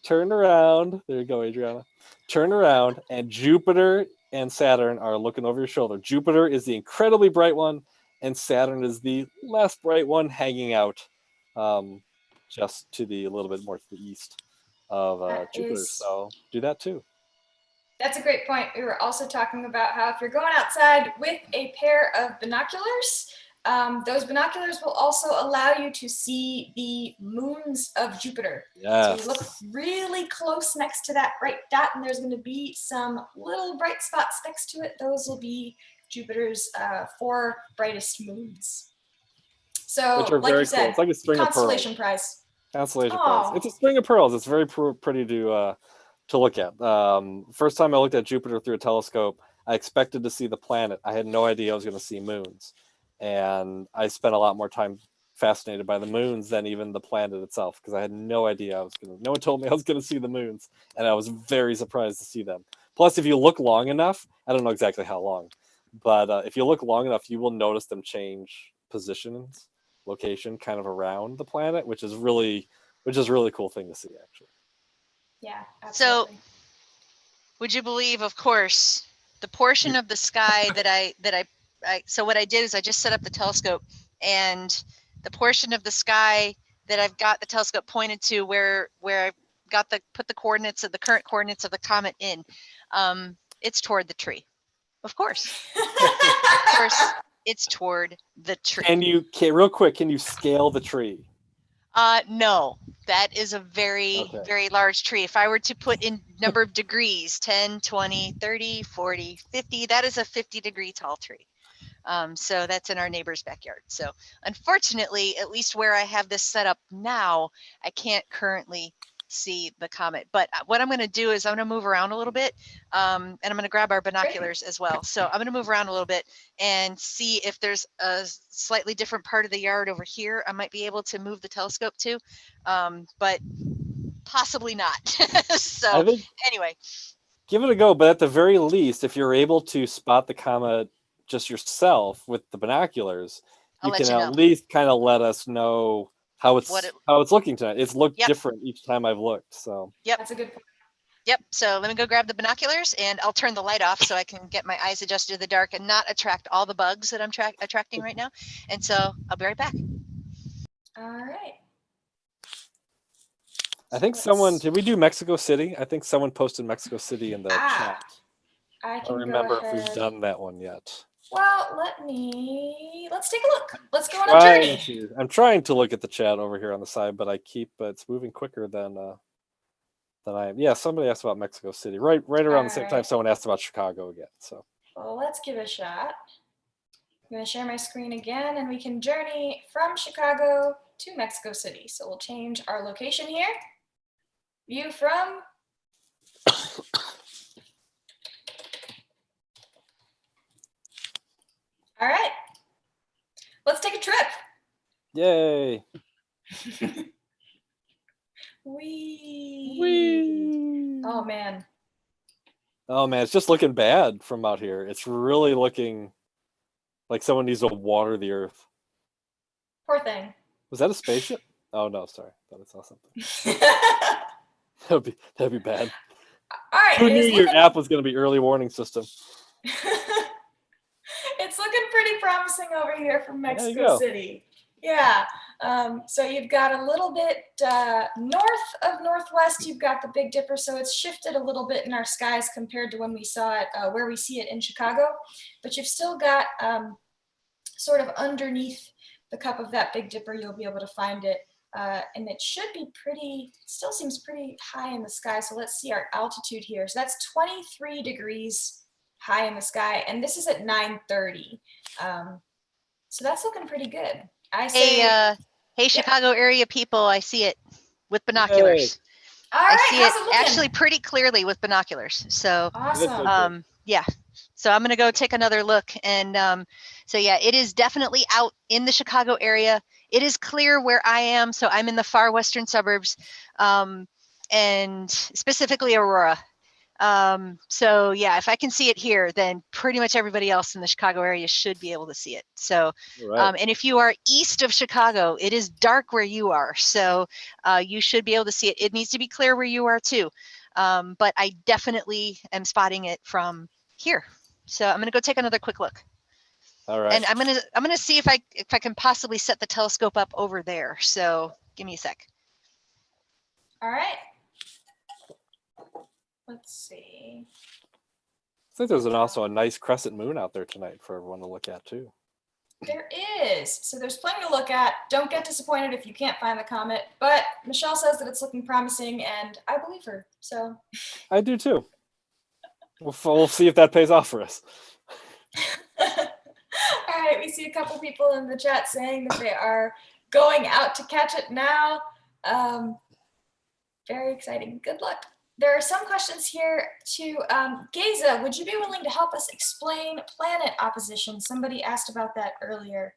turn around. There you go, Adriana. Turn around, and Jupiter and Saturn are looking over your shoulder. Jupiter is the incredibly bright one, and Saturn is the less bright one, hanging out just to the a little bit more to the east of Jupiter. So do that too. That's a great point. We were also talking about how if you're going outside with a pair of binoculars, those binoculars will also allow you to see the moons of Jupiter. Yes. So you look really close next to that bright dot, and there's going to be some little bright spots next to it. Those will be Jupiter's 4 brightest moons. So, which are like very you said, cool. It's like a string constellation of pearls. prize. Constellation prize. It's a string of pearls. It's very pretty to look at. First time I looked at Jupiter through a telescope, I expected to see the planet. I had no idea I was going to see moons. and I spent a lot more time fascinated by the moons than even the planet itself, because I had no idea no one told me I was gonna see the moons, and I was very surprised to see them. Plus, if you look long enough, I don't know exactly how long, but if you look long enough, you will notice them change location kind of around the planet, which is really cool thing to see, actually. Yeah, So, absolutely. would you believe, of course, the portion of the sky so what I did is I just set up the telescope, and the portion of the sky that I've got the telescope pointed to where I got put the current coordinates of the comet in, it's toward the tree. Of course. Of course, it's toward the tree. Real quick, can you scale the tree? No, that is a very, Okay. very large tree. If I were to put in number of degrees, 10, 20, 30, 40, 50, that is a 50-degree tall tree. So that's in our neighbor's backyard. So unfortunately, at least where I have this set up now, I can't currently see the comet. But what I'm going to do is I'm going to move around a little bit, and I'm going to grab our binoculars as well. So I'm going to move around a little bit and see if there's a slightly different part of the yard over here I might be able to move the telescope to, but possibly not. So anyway. Give it a go, but at the very least, if you're able to spot the comet just yourself with the binoculars, you can at least kind of let us know how it's looking tonight. It's looked different each time I've looked. So that's a good point. Yep. So let me go grab the binoculars, and I'll turn the light off so I can get my eyes adjusted to the dark and not attract all the bugs that I'm attracting right now. And so I'll be right back. All right. I think did we do Mexico City? I think someone posted Mexico City in the chat. I don't remember if we've done that one yet. Well, let's take a look. Let's go on a journey. I'm trying to look at the chat over here on the side, but it's moving quicker than I am. Yeah, somebody asked about Mexico City. Right around the same time someone asked about Chicago again. So well, let's give it a shot. I'm going to share my screen again, and we can journey from Chicago to Mexico City. So we'll change our location here. View from all right. Let's take a trip. Yay. Whee. Oh, man. Oh, man. It's just looking bad from out here. It's really looking like someone needs to water the Earth. Poor thing. Was that a spaceship? Oh, no. Sorry. I thought I saw something. That'd be bad. All right. Who knew your app was going to be early warning system? It's looking pretty promising over here from Mexico City. Yeah. So you've got a little bit north of northwest, you've got the Big Dipper. So it's shifted a little bit in our skies compared to when we saw it, where we see it in Chicago. But you've still got sort of underneath the cup of that Big Dipper, you'll be able to find it. And it should be still seems pretty high in the sky. So let's see our altitude here. So that's 23 degrees high in the sky, and this is at 9:30. So that's looking pretty good. I say, hey, Chicago area people, I see it with binoculars. All right, I see it actually pretty clearly with binoculars. So awesome. Yeah. So I'm gonna go take another look, and so yeah, it is definitely out in the Chicago area. It is clear where I am, so I'm in the far western suburbs, and specifically Aurora. So yeah, if I can see it here, then pretty much everybody else in the Chicago area should be able to see it. So, and if you are east of Chicago, it is dark where you are. So you should be able to see it. It needs to be clear where you are too. But I definitely am spotting it from here. So I'm gonna go take another quick look. All right. And I'm gonna see if I can possibly set the telescope up over there. So give me a sec. All right. Let's see. I think there's also a nice crescent moon out there tonight for everyone to look at too. There is. So there's plenty to look at. Don't get disappointed if you can't find the comet. But Michelle says that it's looking promising, and I believe her. So I do too. We'll see if that pays off for us. All right. We see a couple people in the chat saying that they are going out to catch it now. Very exciting. Good luck. There are some questions here to Geza. Would you be willing to help us explain planet opposition? Somebody asked about that earlier.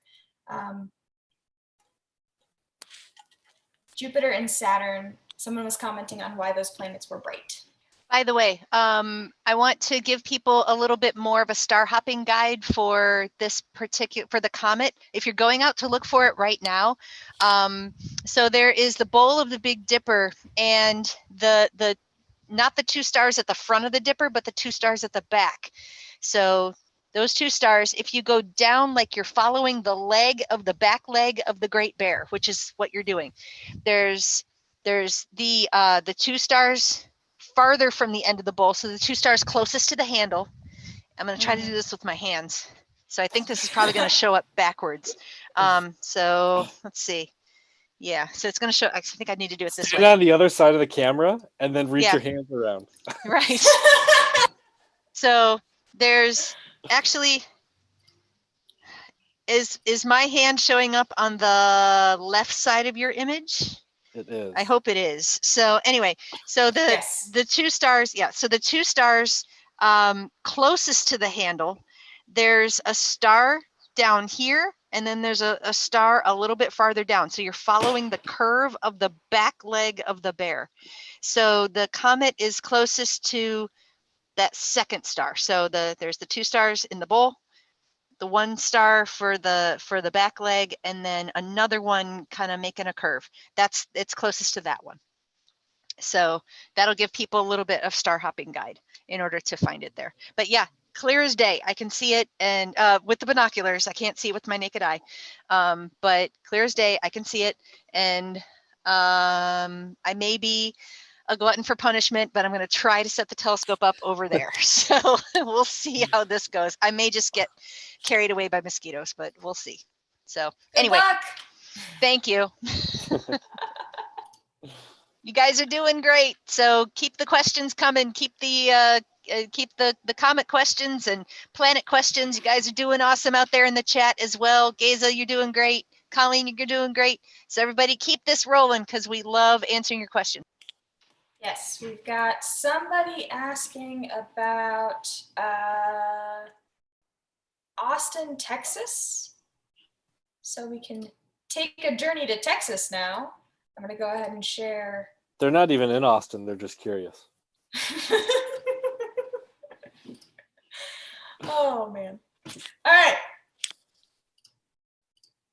Jupiter and Saturn. Someone was commenting on why those planets were bright. By the way, I want to give people a little bit more of a star hopping guide for this for the comet. If you're going out to look for it right now, so there is the bowl of the Big Dipper, and the not the two stars at the front of the Dipper, but the two stars at the back. So those two stars, if you go down like you're following the leg of the back leg of the Great Bear, which is what you're doing, there's the two stars farther from the end of the bowl. So the two stars closest to the handle. I'm going to try to do this with my hands. So I think this is probably going to show up backwards. So let's see. Yeah, so it's going to show, I think I need to do it this Stand way. on the other side of the camera and then reach your hands around. Right. So there's actually, is my hand showing up on the left side of your image? It is. I hope it is. So anyway, so the two stars, so the two stars closest to the handle, there's a star down here, and then there's a star a little bit farther down. So you're following the curve of the back leg of the bear. So the comet is closest to that second star. So there's the two stars in the bowl, the one star for the back leg, and then another one kind of making a curve. It's closest to that one. So that'll give people a little bit of star hopping guide in order to find it there. But yeah, clear as day. I can see it, and with the binoculars, I can't see it with my naked eye. But clear as day, I can see it, and I may be a glutton for punishment, but I'm going to try to set the telescope up over there. So we'll see how this goes. I may just get carried away by mosquitoes, but we'll see. So anyway, thank you. You guys are doing great. So keep the questions coming. Keep the comet questions and planet questions. You guys are doing awesome out there in the chat as well. Geza, you're doing great. Colleen, you're doing great. So everybody keep this rolling because we love answering your questions. Yes, we've got somebody asking about Austin, Texas. So we can take a journey to Texas now. I'm going to go ahead and share. They're not even in Austin. They're just curious. Oh, man. All right.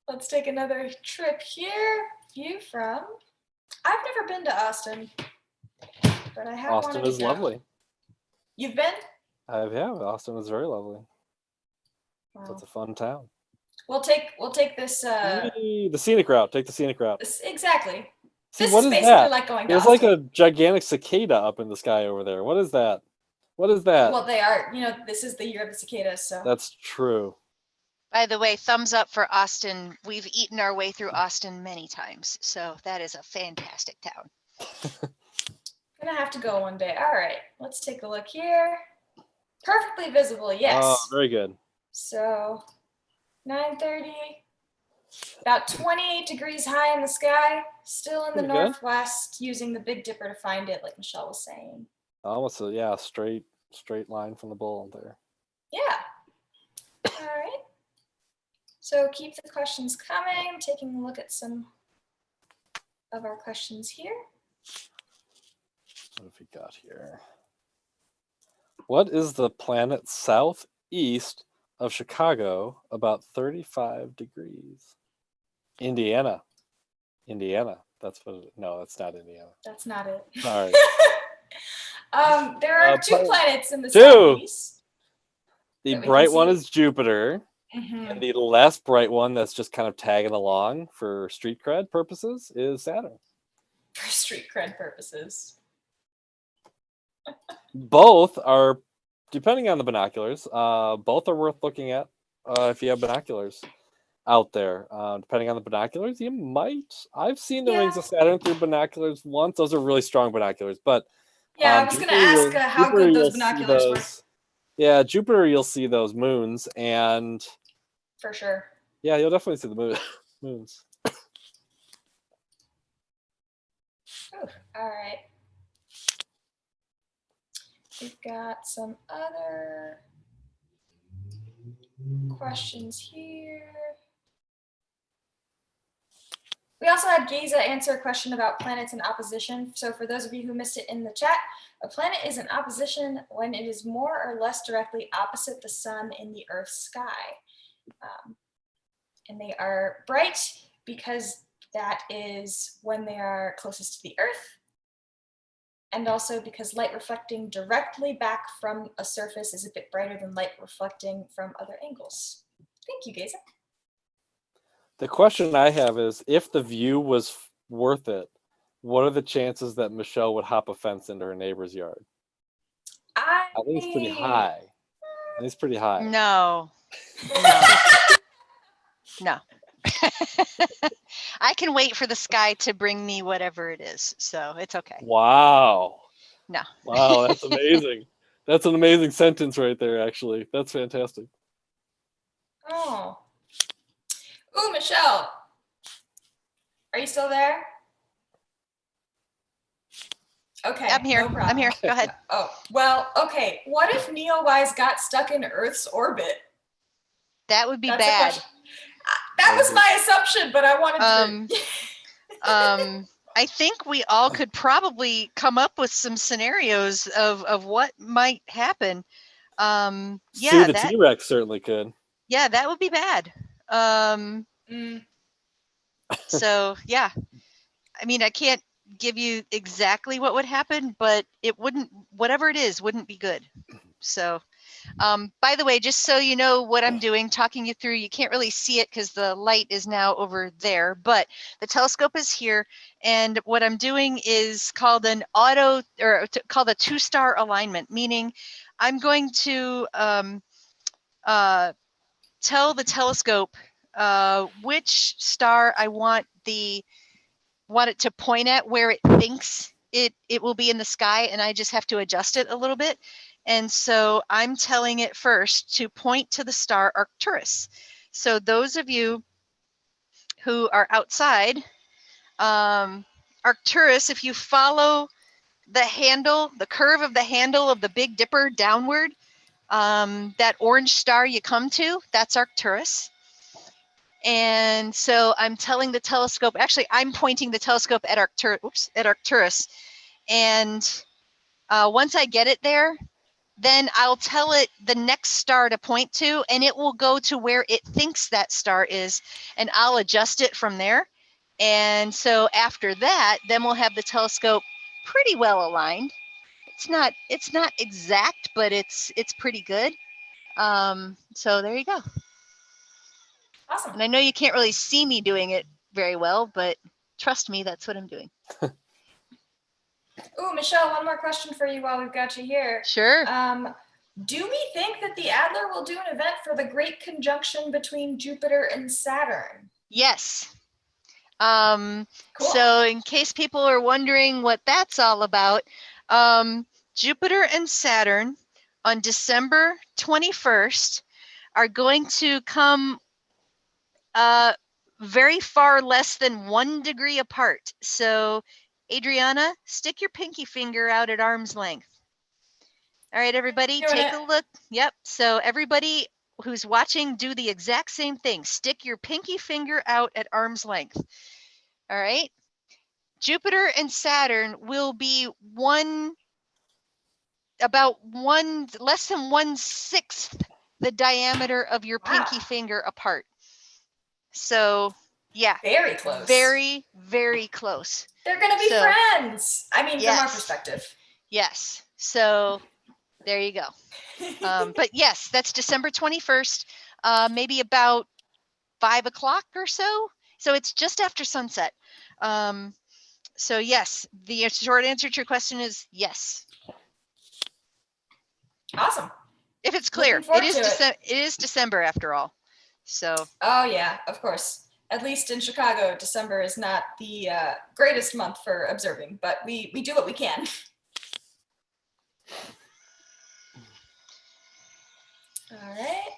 Let's take another trip here. View from. I've never been to Austin. But I have Austin is lovely. You've been? I have. Austin is very lovely. Wow. It's a fun town. We'll take this. The scenic route. Take the scenic route. Exactly. See, this what is is basically that? Like going to There's Austin. like a gigantic cicada up in the sky over there. What is that? What is that? Well, they are. This is the year of the cicadas, so. That's true. By the way, thumbs up for Austin. We've eaten our way through Austin many times, so that is a fantastic town. Gonna have to go one day. All right, let's take a look here. Perfectly visible, yes. Oh, very good. So 9:30, about 28 degrees high in the sky, still in the northwest, using the Big Dipper to find it, like Michelle was saying. Almost a straight line from the bowl there. Yeah. All right. So keep the questions coming. I'm taking a look at some of our questions here. What have we got here? What is the planet southeast of Chicago, about 35 degrees? Indiana. That's what it, no, that's not Indiana. That's not it. Sorry. There are two planets in the southeast. The bright one is Jupiter. And the less bright one that's just kind of tagging along for street cred purposes is Saturn. For street cred purposes. Both are, depending on the binoculars, both are worth looking at if you have binoculars out there. Depending on the binoculars, you might. I've seen the rings of Saturn through binoculars once. Those are really strong binoculars. But I was going to ask how good those binoculars were. Yeah, Jupiter, you'll see those moons, and for sure. Yeah, you'll definitely see the moons. All right. We've got some other questions here. We also had Geza answer a question about planets in opposition. So for those of you who missed it in the chat, a planet is in opposition when it is more or less directly opposite the sun in the Earth's sky. And they are bright because that is when they are closest to the Earth, and also because light reflecting directly back from a surface is a bit brighter than light reflecting from other angles. Thank you, Geza. The question I have is, if the view was worth it, what are the chances that Michelle would hop a fence into her neighbor's yard? I think it's pretty high. I think it's pretty high. No. No. I can wait for the sky to bring me whatever it is, so it's okay. Wow. No. Wow, that's amazing. That's an amazing sentence right there, actually. That's fantastic. Oh. Ooh, Michelle. Are you still there? Okay. I'm here. No problem. I'm here. Go ahead. Oh, well, okay. What if Neowise got stuck in Earth's orbit? That would be That's a bad. question. That was my assumption, but I wanted to. I think we all could probably come up with some scenarios of what might happen. Yeah, See, the T-Rex certainly could. Yeah, that would be bad. So yeah, I mean, I can't give you exactly what would happen, but it wouldn't, whatever it is, wouldn't be good. So, by the way, just so you know what I'm doing, talking you through, you can't really see it because the light is now over there, but the telescope is here. And what I'm doing is called called a 2-star alignment, meaning I'm going to tell the telescope which star I want it to point at, where it thinks it will be in the sky, and I just have to adjust it a little bit. And so I'm telling it first to point to the star Arcturus. So those of you who are outside, Arcturus, if you follow the handle, the curve of the handle of the Big Dipper downward, that orange star you come to, that's Arcturus. And so I'm telling the telescope, actually, I'm pointing the telescope at Arcturus. And once I get it there, then I'll tell it the next star to point to, and it will go to where it thinks that star is, and I'll adjust it from there. And so after that, then we'll have the telescope pretty well aligned. It's not exact, but it's pretty good. So there you go. Awesome. And I know you can't really see me doing it very well, but trust me, that's what I'm doing. Ooh, Michelle, one more question for you while we've got you here. Sure. Do we think that the Adler will do an event for the Great Conjunction between Jupiter and Saturn? Yes. Cool. So in case people are wondering what that's all about, Jupiter and Saturn on December 21st are going to come very far less than 1 degree apart. So Adriana, stick your pinky finger out at arm's length. All right, everybody, take a look. Yep. So everybody who's watching, do the exact same thing. Stick your pinky finger out at arm's length. All right. Jupiter and Saturn will be less than 1/6 the diameter of your pinky finger apart. So yeah, very close. Very, very close. They're gonna be friends. I mean, yes. from our perspective. Yes. So there you go. But yes, that's December 21st, maybe about 5 o'clock or so. So it's just after sunset. So yes, the short answer to your question is yes. Awesome. If it's clear, it is December after all. So. Oh yeah, of course. At least in Chicago, December is not the greatest month for observing, but we do what we can. All right.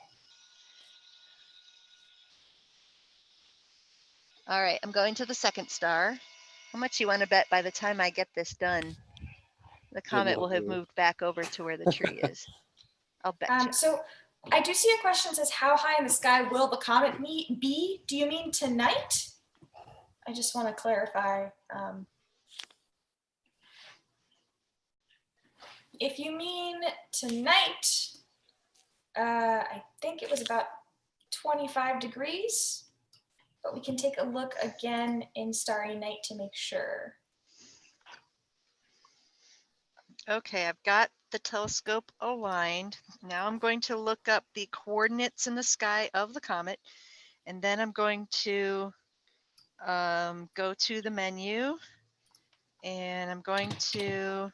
All right, I'm going to the second star. How much you want to bet by the time I get this done? The comet will will have move. moved back over to where the tree is. I'll bet you. So I do see a question that says, how high in the sky will the comet be? Do you mean tonight? I just want to clarify. If you mean tonight, I think it was about 25 degrees, but we can take a look again in Starry Night to make sure. Okay, I've got the telescope aligned. Now I'm going to look up the coordinates in the sky of the comet, and then I'm going to go to the menu, and I'm going to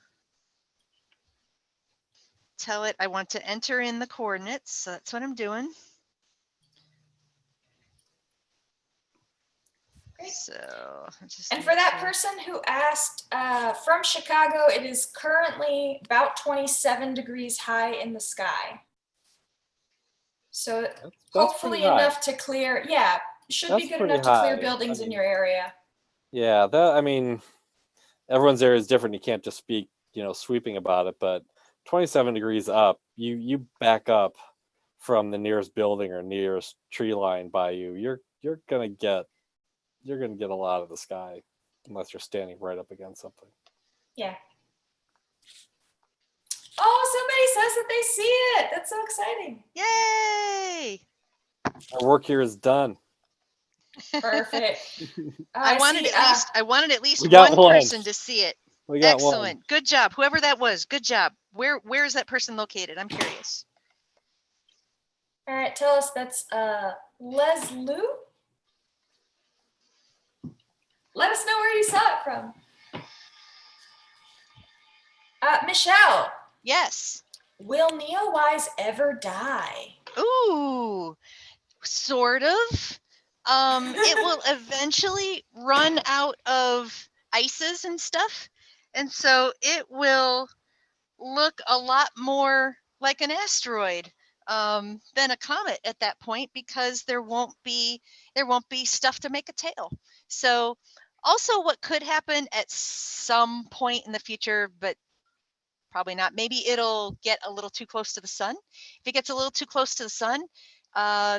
tell it I want to enter in the coordinates. So that's what I'm doing. Great. So and for that person who asked, from Chicago, it is currently about 27 degrees high in the sky. So That's hopefully enough to clear, should be good enough to clear buildings in your area. Yeah, that, I mean, everyone's area is different. You can't just speak, sweeping about it, but 27 degrees up, you back up from the nearest building or nearest tree line by you, you're gonna get a lot of the sky unless you're standing right up against something. Yeah. Oh, somebody says that they see it. That's so exciting. Yay! Our work here is done. Perfect. I wanted at least got one one. person to see it. We got Excellent. one. Good job. Whoever that was, good job. Where is that person located? I'm curious. All right, tell us, that's Leslie. Let us know where you saw it from. Michelle. Yes. Will Neowise ever die? Ooh, sort of. It will eventually run out of ices and stuff, and so it will look a lot more like an asteroid than a comet at that point, because there won't be stuff to make a tail. So also what could happen at some point in the future, but probably not, maybe it'll get a little too close to the sun. If it gets a little too close to the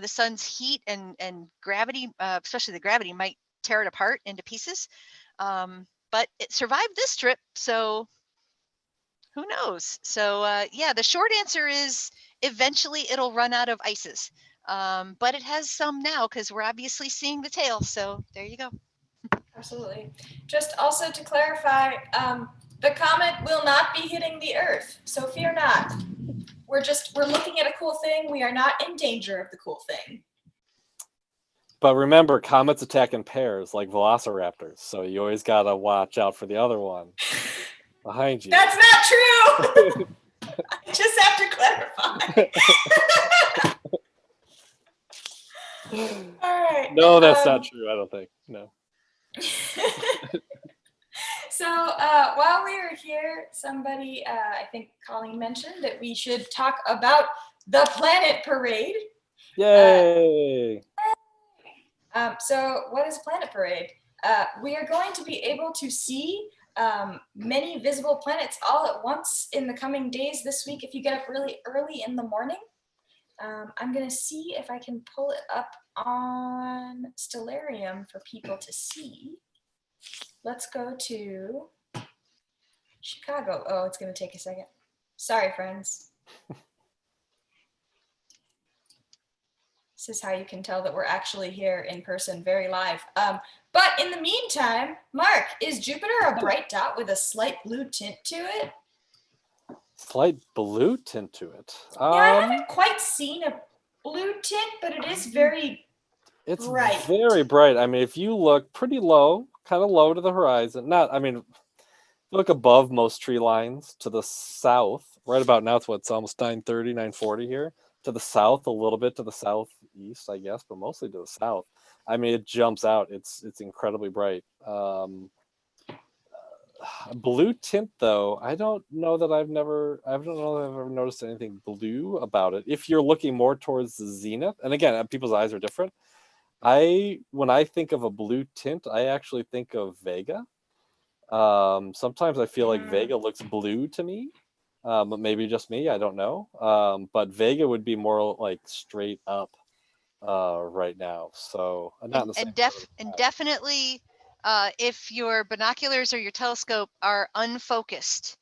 sun's heat and gravity, especially the gravity, might tear it apart into pieces. But it survived this trip, so who knows? So yeah, the short answer is eventually it'll run out of ices. But it has some now because we're obviously seeing the tail. So there you go. Absolutely. Just also to clarify, the comet will not be hitting the Earth, so fear not. We're looking at a cool thing. We are not in danger of the cool thing. But remember, comets attack in pairs like velociraptors, so you always gotta watch out for the other one behind you. That's not true. I just have to clarify. All right. No, that's not true. I don't think. No. So while we were here, somebody, I think Colleen mentioned that we should talk about the Planet Parade. Yay! So what is Planet Parade? We are going to be able to see many visible planets all at once in the coming days this week if you get up really early in the morning. I'm going to see if I can pull it up on Stellarium for people to see. Let's go to Chicago. Oh, it's going to take a second. Sorry, friends. This is how you can tell that we're actually here in person, very live. But in the meantime, Mark, is Jupiter a bright dot with a slight blue tint to it? Slight blue tint to it. Yeah, I haven't quite seen a blue tint, but it is very bright. It's very bright. I mean, if you look pretty low, kind of low to the horizon, look above most tree lines to the south, right about now, it's almost 9:30, 9:40 here. To the south, a little bit to the southeast, I guess, but mostly to the south. I mean, it jumps out. It's incredibly bright. Blue tint, though, I don't know that I've ever noticed anything blue about it. If you're looking more towards the zenith, and again, people's eyes are different. When I think of a blue tint, I actually think of Vega. Sometimes I feel like Vega looks blue to me. But maybe just me, I don't know. But Vega would be more like straight up right now. So not in the same And definitely, if your binoculars or your telescope are unfocused,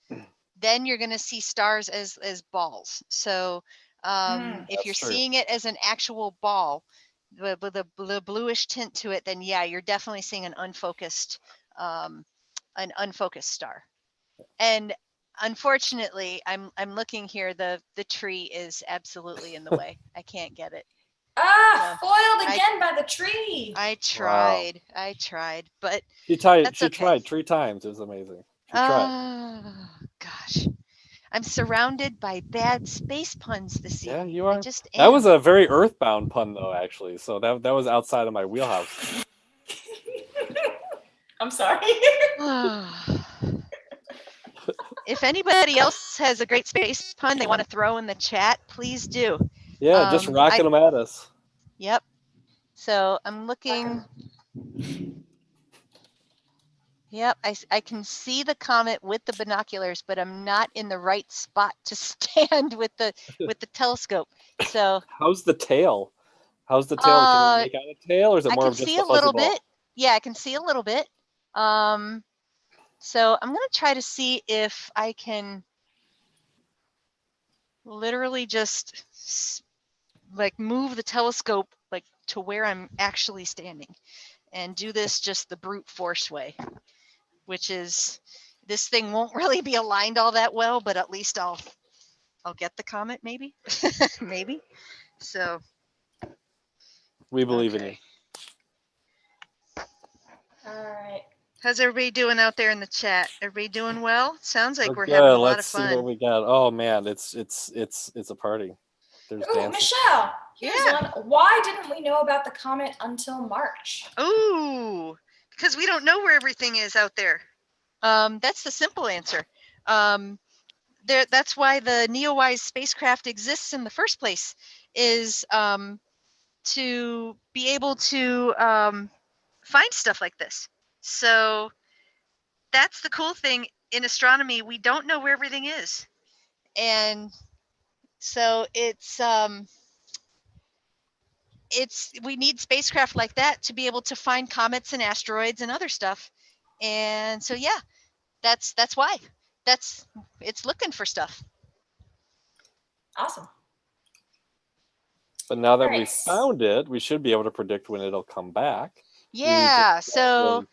then you're going to see stars as balls. So if you're seeing it as an actual ball with a bluish tint to it, then yeah, you're definitely seeing an unfocused star. And unfortunately, I'm looking here. The tree is absolutely in the way. I can't get it. Foiled again by the tree. I tried. Wow. I tried, but she tried 3 times. It was amazing. She tried. Gosh. I'm surrounded by bad space puns this evening. Yeah, you are. I just am. That was a very Earthbound pun, though, actually. So that was outside of my wheelhouse. I'm sorry. If anybody else has a great space pun they want to throw in the chat, please do. Yeah, just rocking them at us. Yep. So I'm looking. Yep, I can see the comet with the binoculars, but I'm not in the right spot to stand with the telescope. So how's the tail? How's the tail? Can you make out a tail, or is it more of just a fuzzy ball? I can see a little bit. Yeah, I can see a little bit. So I'm gonna try to see if I can literally just like move the telescope like to where I'm actually standing, and do this just the brute force way, which is this thing won't really be aligned all that well, but at least I'll get the comet, maybe. Maybe. So we believe in you. All right. How's everybody doing out there in the chat? Everybody doing well? Sounds like we're good. having a lot of Let's fun. see what we got. Oh man, it's a party. There's dancing. Michelle, here's one. Why didn't we know about the comet until March? Ooh, because we don't know where everything is out there. That's the simple answer. That's why the NEOWISE spacecraft exists in the first place, is to be able to find stuff like this. So that's the cool thing in astronomy. We don't know where everything is, and so we need spacecraft like that to be able to find comets and asteroids and other stuff. And so yeah, that's why it's looking for stuff. Awesome. But now that we found it, we should be able to predict when it'll come back. Yeah, so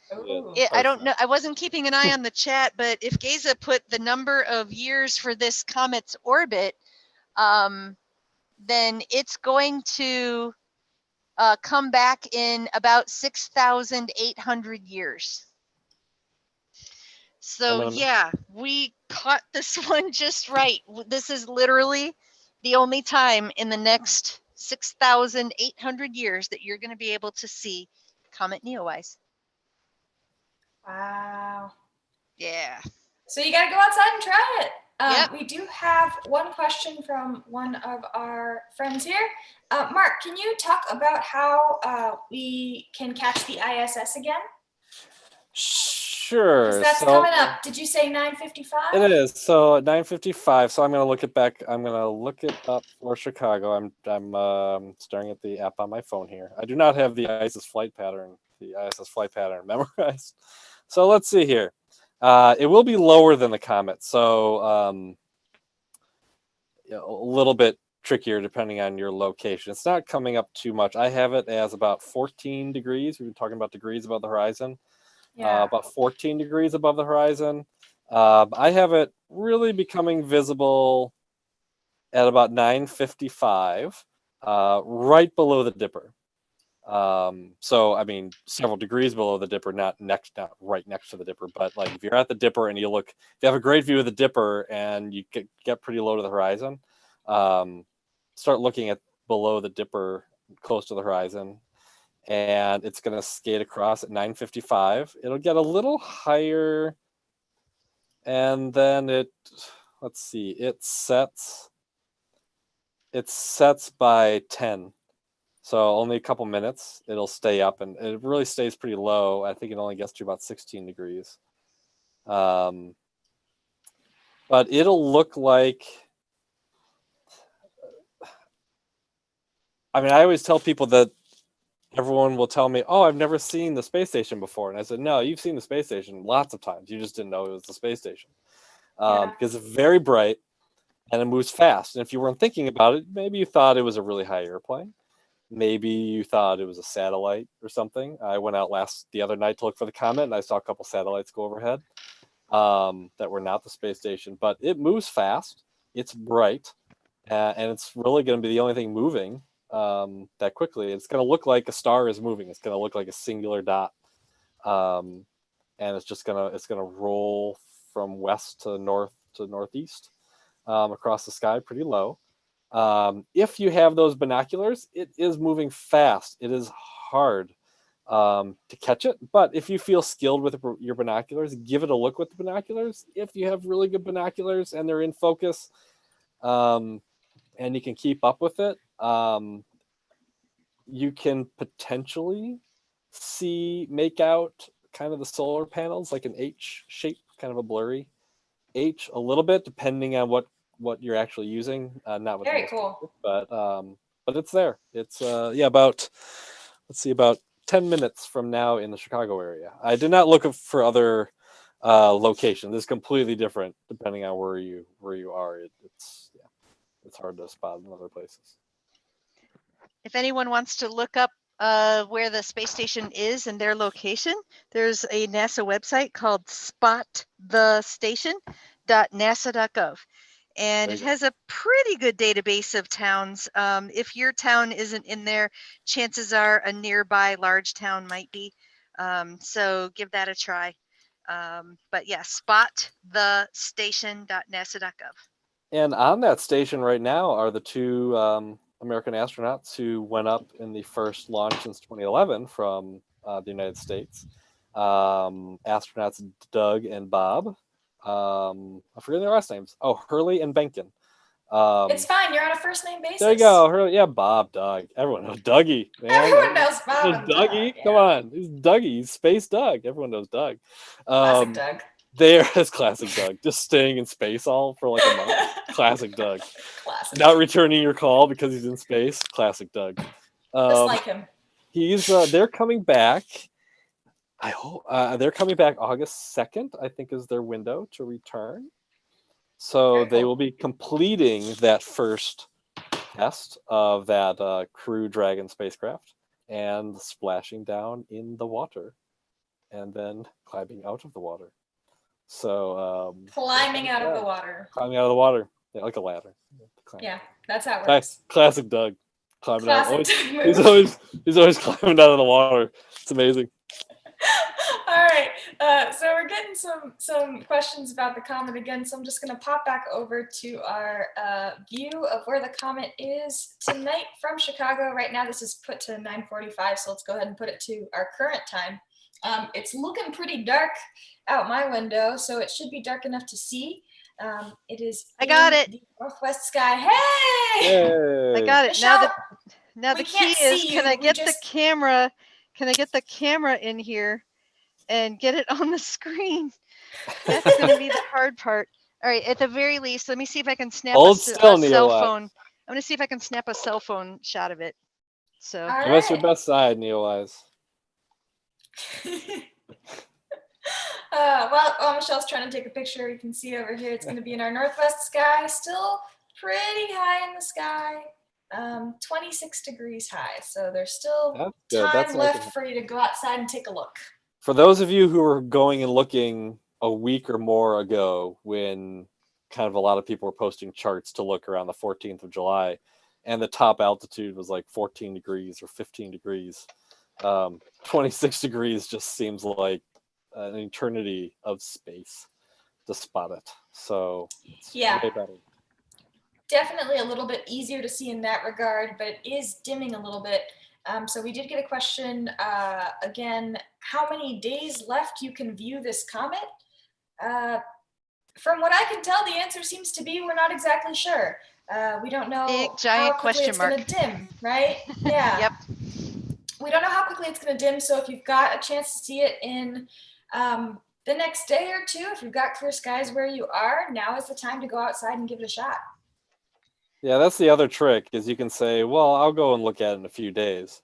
I don't know. I wasn't keeping an eye on the chat, but if Geza put the number of years for this comet's orbit, then it's going to come back in about 6,800 years. So yeah, we caught this one just right. This is literally the only time in the next 6,800 years that you're going to be able to see Comet NEOWISE. Wow. Yeah. So you got to go outside and try it. Yep. We do have one question from one of our friends here. Mark, can you talk about how we can catch the ISS again? Sure. That's coming up. Did you say 9:55? It is. So 9:55. So I'm gonna look it back. I'm gonna look it up for Chicago. I'm staring at the app on my phone here. I do not have the ISS flight pattern memorized. So let's see here. It will be lower than the comet. So a little bit trickier depending on your location. It's not coming up too much. I have it as about 14 degrees. We've been talking about degrees above the horizon. Yeah. About 14 degrees above the horizon. I have it really becoming visible at about 9:55, right below the Dipper. So I mean, several degrees below the Dipper, not right next to the Dipper, but like if you're at the Dipper and if you have a great view of the Dipper and you get pretty low to the horizon, start looking at below the Dipper, close to the horizon. And it's going to skate across at 9:55. It'll get a little higher, and then it sets by 10. So only a couple minutes. It'll stay up, and it really stays pretty low. I think it only gets to about 16 degrees. But it'll look like, I mean, I always tell people that everyone will tell me, oh, I've never seen the space station before. And I said, no, you've seen the space station lots of times. You just didn't know it was the space station. Because it's very bright and it moves fast. And if you weren't thinking about it, maybe you thought it was a really high airplane. Maybe you thought it was a satellite or something. I went out the other night to look for the comet, and I saw a couple satellites go overhead that were not the space station. But it moves fast. It's bright, and it's really going to be the only thing moving that quickly. It's going to look like a star is moving. It's going to look like a singular dot, and it's gonna roll from west to north to northeast across the sky, pretty low. If you have those binoculars, it is moving fast. It is hard to catch it, but if you feel skilled with your binoculars, give it a look with the binoculars. If you have really good binoculars and they're in focus, and you can keep up with it, you can potentially make out kind of the solar panels like an H shape, kind of a blurry H a little bit, depending on what you're actually using. Not with Very cool. But it's there. It's about 10 minutes from now in the Chicago area. I did not look for other locations. It's completely different depending on where you are. It's hard to spot in other places. If anyone wants to look up where the space station is and their location, there's a NASA website called spotthestation.nasa.gov. And it has a pretty good database of towns. If your town isn't in there, chances are a nearby large town might be. So give that a try. But yeah, spotthestation.nasa.gov. And on that station right now are the two American astronauts who went up in the first launch since 2011 from the United States. Astronauts Doug and Bob. I forget their last names. Oh, Hurley and Benkin. It's fine. You're on a first name basis. There you go. Hurley, yeah, Bob, Doug. Everyone knows Dougie. Man. Everyone knows Bob and Dougie. Doug, yeah. Come on, he's Dougie. He's Space Doug. Everyone knows Doug. Classic Doug. There is classic Doug. Just staying in space all for like a month. Classic Doug. Classic. Not returning your call because he's in space. Classic Doug. Just like him. They're coming back. I hope they're coming back August 2nd, I think is their window to return. So they will be completing that first test of that Crew Dragon spacecraft and splashing down in the water and then climbing out of the water. So climbing out of the water. Climbing out of the water. Yeah, like a ladder. Yeah, that's how it works. Classic Doug. Climbing out. He's always climbing out of the water. It's amazing. All right, so we're getting some questions about the comet again, so I'm just going to pop back over to our view of where the comet is tonight from Chicago. Right now, this is put to 9:45, so let's go ahead and put it to our current time. It's looking pretty dark out my window, so it should be dark enough to see. It is. I got it. The northwest sky. Hey! I got it. Michelle, now the key is, can I get the camera? Can I get the camera in here and get it on the screen? That's going to be the hard part. All right, at the very least, let me see if I can snap a cell phone. I'm going to see if I can snap a cell phone shot of it. So that's your best side, Neo-Eyes. Well, Michelle's trying to take a picture. You can see over here, it's going to be in our northwest sky, still pretty high in the sky, 26 degrees high. So there's still time left for you to go outside and take a look. For those of you who were going and looking a week or more ago when kind of a lot of people were posting charts to look around the 14th of July, and the top altitude was like 14 degrees or 15 degrees, 26 degrees just seems like an eternity of space to spot it. So yeah, way better. Definitely a little bit easier to see in that regard, but it is dimming a little bit. So we did get a question again, how many days left you can view this comet? From what I can tell, the answer seems to be we're not exactly sure. We don't know big giant how quickly it's going to dim, right? Yeah. Yep. We don't know how quickly it's going to dim, so if you've got a chance to see it in the next day or two, if you've got clear skies where you are, now is the time to go outside and give it a shot. Yeah, that's the other trick is you can say, well, I'll go and look at it in a few days.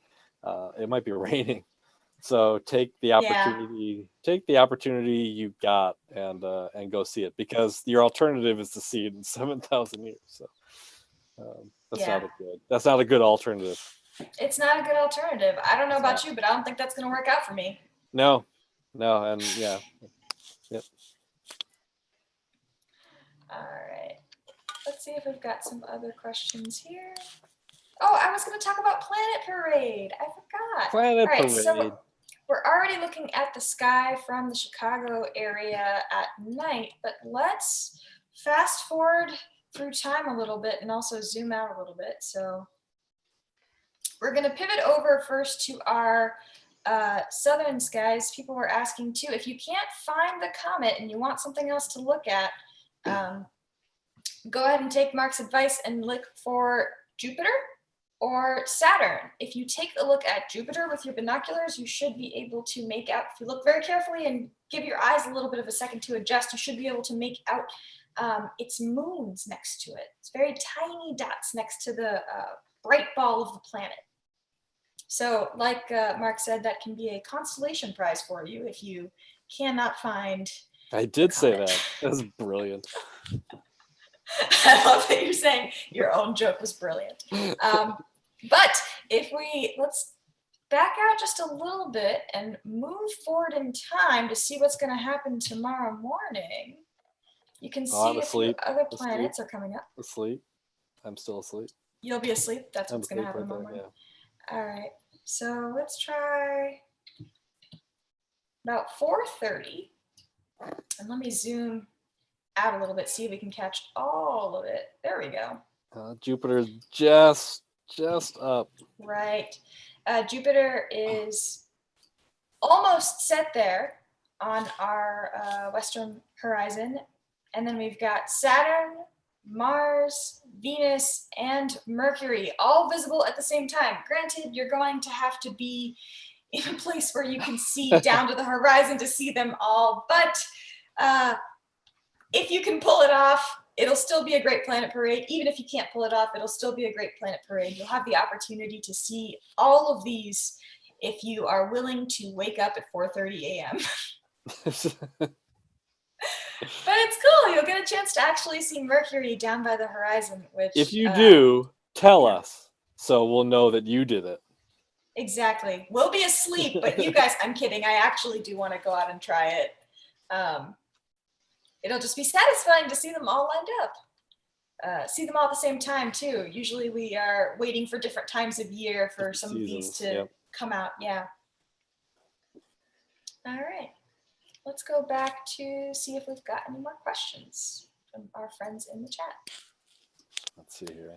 It might be raining. So take the opportunity you got and go see it, because your alternative is to see it in 7,000 years. So that's not a good alternative. It's not a good alternative. I don't know about you, but I don't think that's going to work out for me. No, and yeah. Yep. All right. Let's see if we've got some other questions here. Oh, I was going to talk about Planet Parade. I forgot. Planet Parade. So we're already looking at the sky from the Chicago area at night, but let's fast forward through time a little bit and also zoom out a little bit. So we're going to pivot over first to our southern skies. People were asking too, if you can't find the comet and you want something else to look at, go ahead and take Mark's advice and look for Jupiter or Saturn. If you take a look at Jupiter with your binoculars, you should be able to make out, if you look very carefully and give your eyes a little bit of a second to adjust, you should be able to make out its moons next to it. It's very tiny dots next to the bright ball of the planet. So like Mark said, that can be a constellation prize for you if you cannot find. I did say that. That's brilliant. I love that you're saying your own joke was brilliant. But let's back out just a little bit and move forward in time to see what's going to happen tomorrow morning. You can see if other planets are coming up. Asleep. I'm still asleep. You'll be asleep. That's what's going to happen tomorrow morning. Yeah. All right. So let's try about 4:30. And let me zoom out a little bit, see if we can catch all of it. There we go. Jupiter's just up. Right. Jupiter is almost set there on our western horizon. And then we've got Saturn, Mars, Venus, and Mercury, all visible at the same time. Granted, you're going to have to be in a place where you can see down to the horizon to see them all. But if you can pull it off, it'll still be a great planet parade. Even if you can't pull it off, it'll still be a great planet parade. You'll have the opportunity to see all of these if you are willing to wake up at 4:30 a.m. But it's cool. You'll get a chance to actually see Mercury down by the horizon, which... If you do, tell us, so we'll know that you did it. Exactly. We'll be asleep, but you guys, I'm kidding. I actually do want to go out and try it. It'll just be satisfying to see them all lined up. See them all at the same time, too. Usually we are waiting for different times of year for some of these to come out. Yeah. All right. Let's go back to see if we've got any more questions from our friends in the chat. Let's see here.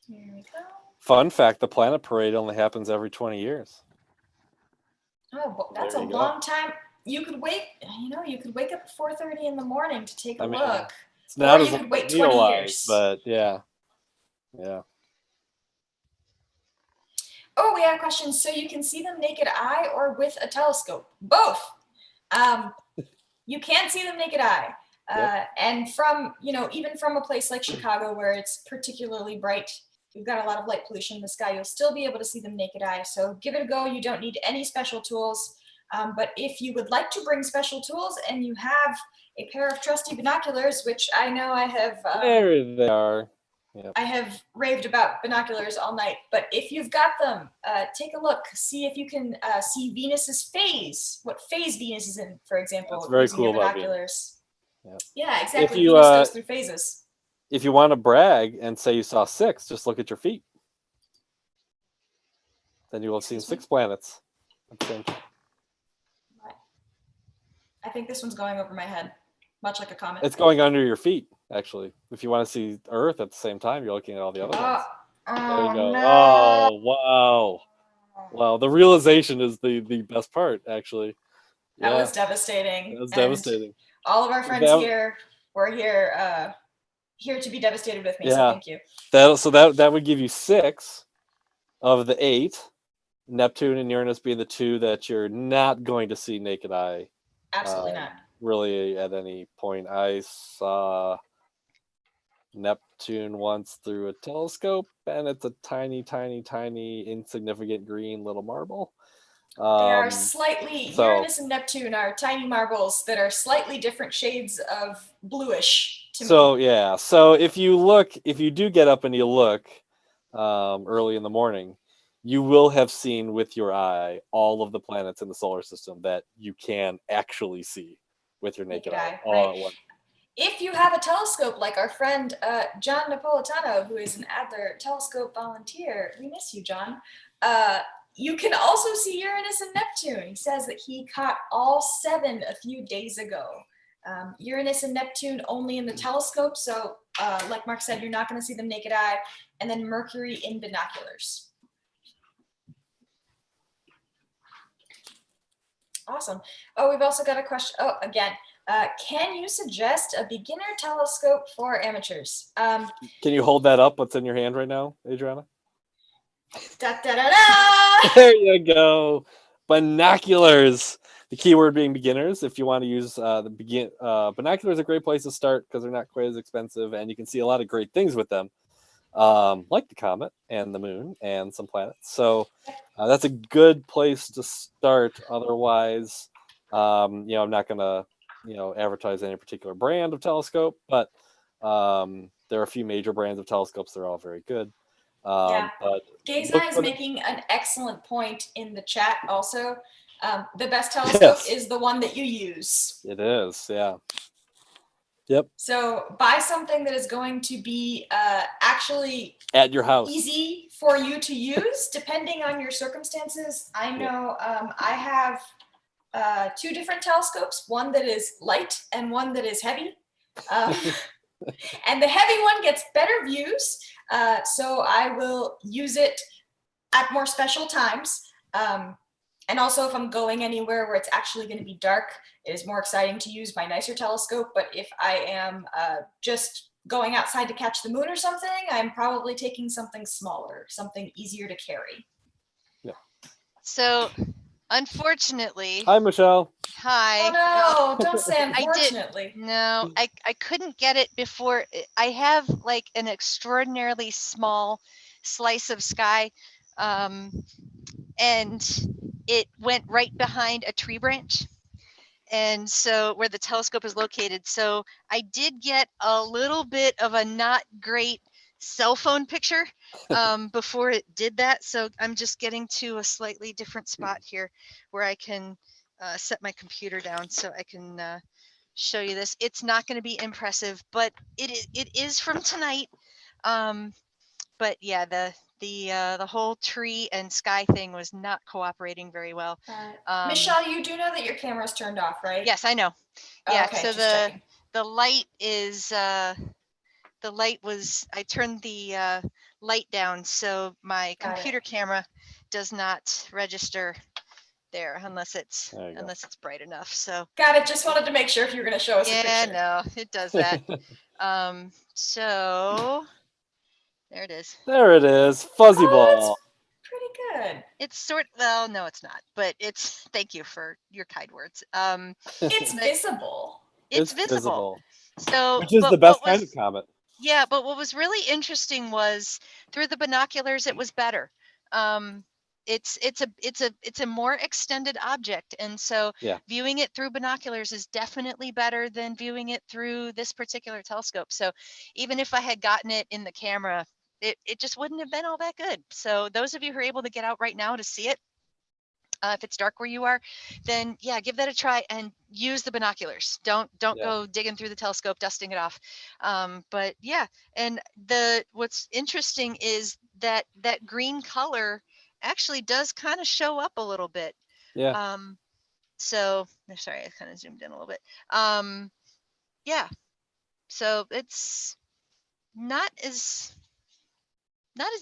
Here we go. Fun fact, the planet parade only happens every 20 years. Oh, well, that's a long time. You could wake up at 4:30 in the morning to take a look. It's not or as you could wait 20 years. But yeah. Oh, we have questions. So you can see them naked eye or with a telescope? Both. You can see them naked eye. And from, even from a place like Chicago where it's particularly bright, you've got a lot of light pollution in the sky, you'll still be able to see them naked eye. So give it a go. You don't need any special tools. But if you would like to bring special tools and you have a pair of trusty binoculars, which I know I have... there they are. Yep. I have raved about binoculars all night, but if you've got them, take a look. See if you can see Venus's phase, what phase Venus is in, for example. That's very cool about binoculars. Yep. Yeah, exactly. Venus goes through phases. If you want to brag and say you saw 6, just look at your feet. Then you will have seen 6 planets at the same time. I think this one's going over my head, much like a comet. It's going under your feet, actually. If you want to see Earth at the same time, you're looking at all the other ones. There you go. No. Oh, wow. Wow, the realization is the best part, actually. That was devastating. That was devastating. All of our friends here were here to be devastated with me, so thank you. That would give you 6 of the 8 Neptune and Uranus being the two that you're not going to see naked eye. Absolutely not. Really, at any point. I saw Neptune once through a telescope, and it's a tiny, tiny, tiny, insignificant green little marble. They are slightly, so- Uranus and Neptune are tiny marbles that are slightly different shades of bluish to me. So yeah, so if you do get up and you look early in the morning, you will have seen with your eye all of the planets in the solar system that you can actually see with your naked eye all right? at once. If you have a telescope like our friend John Napolitano, who is an Adler telescope volunteer, we miss you, John. You can also see Uranus and Neptune. He says that he caught all 7 a few days ago. Uranus and Neptune only in the telescope, so like Mark said, you're not going to see them naked eye, and then Mercury in binoculars. Awesome. Oh, we've also got a question. Oh, again, can you suggest a beginner telescope for amateurs? Can you hold that up? What's in your hand right now, Adriana? Da, da, da, da! There you go. Binoculars. The keyword being beginners. If you want to use binoculars, are a great place to start because they're not quite as expensive, and you can see a lot of great things with them, like the comet and the moon and some planets. So that's a good place to start. Otherwise, I'm not going to advertise any particular brand of telescope, but there are a few major brands of telescopes. They're all very good. Yeah. But Gazna is making an excellent point in the chat also. The best telescope is the one that you use. It is, yeah. Yep. So buy something that is going to be actually at your house, easy for you to use, depending on your circumstances. I know I have 2 different telescopes, one that is light and one that is heavy. And the heavy one gets better views, so I will use it at more special times. And also if I'm going anywhere where it's actually going to be dark, it is more exciting to use my nicer telescope. But if I am just going outside to catch the moon or something, I'm probably taking something smaller, something easier to carry. Yeah. So unfortunately, hi Michelle. Hi. Oh no, don't say unfortunately. I couldn't get it before. I have like an extraordinarily small slice of sky, and it went right behind a tree branch, and so where the telescope is located. So I did get a little bit of a not great cell phone picture before it did that. So I'm just getting to a slightly different spot here where I can set my computer down so I can show you this. It's not going to be impressive, but it is from tonight. But yeah, the whole tree and sky thing was not cooperating very well. Michelle, you do know that your camera's turned off, right? Yes, I know. Yeah, okay, so checking. the light is the light was, I turned the light down, so my computer camera does not register there unless it's bright enough. So got it. Just wanted to make sure if you were going to show us a picture. Yeah, no, it does that. So there it is. There it is, fuzzy ball. Pretty good. It's well, no, it's not, but it's. Thank you for your kind words. It's visible. It's visible. So, which is the best kind of comet. Yeah, but what was really interesting was through the binoculars, it was better. It's a more extended object, and so viewing it through binoculars is definitely better than viewing it through this particular telescope. So even if I had gotten it in the camera, it just wouldn't have been all that good. So those of you who are able to get out right now to see it, if it's dark where you are, then yeah, give that a try and use the binoculars. Don't go digging through the telescope, dusting it off. But yeah, and what's interesting is that green color actually does kind of show up a little bit. Yeah. So sorry, I kind of zoomed in a little bit. Yeah. So it's not as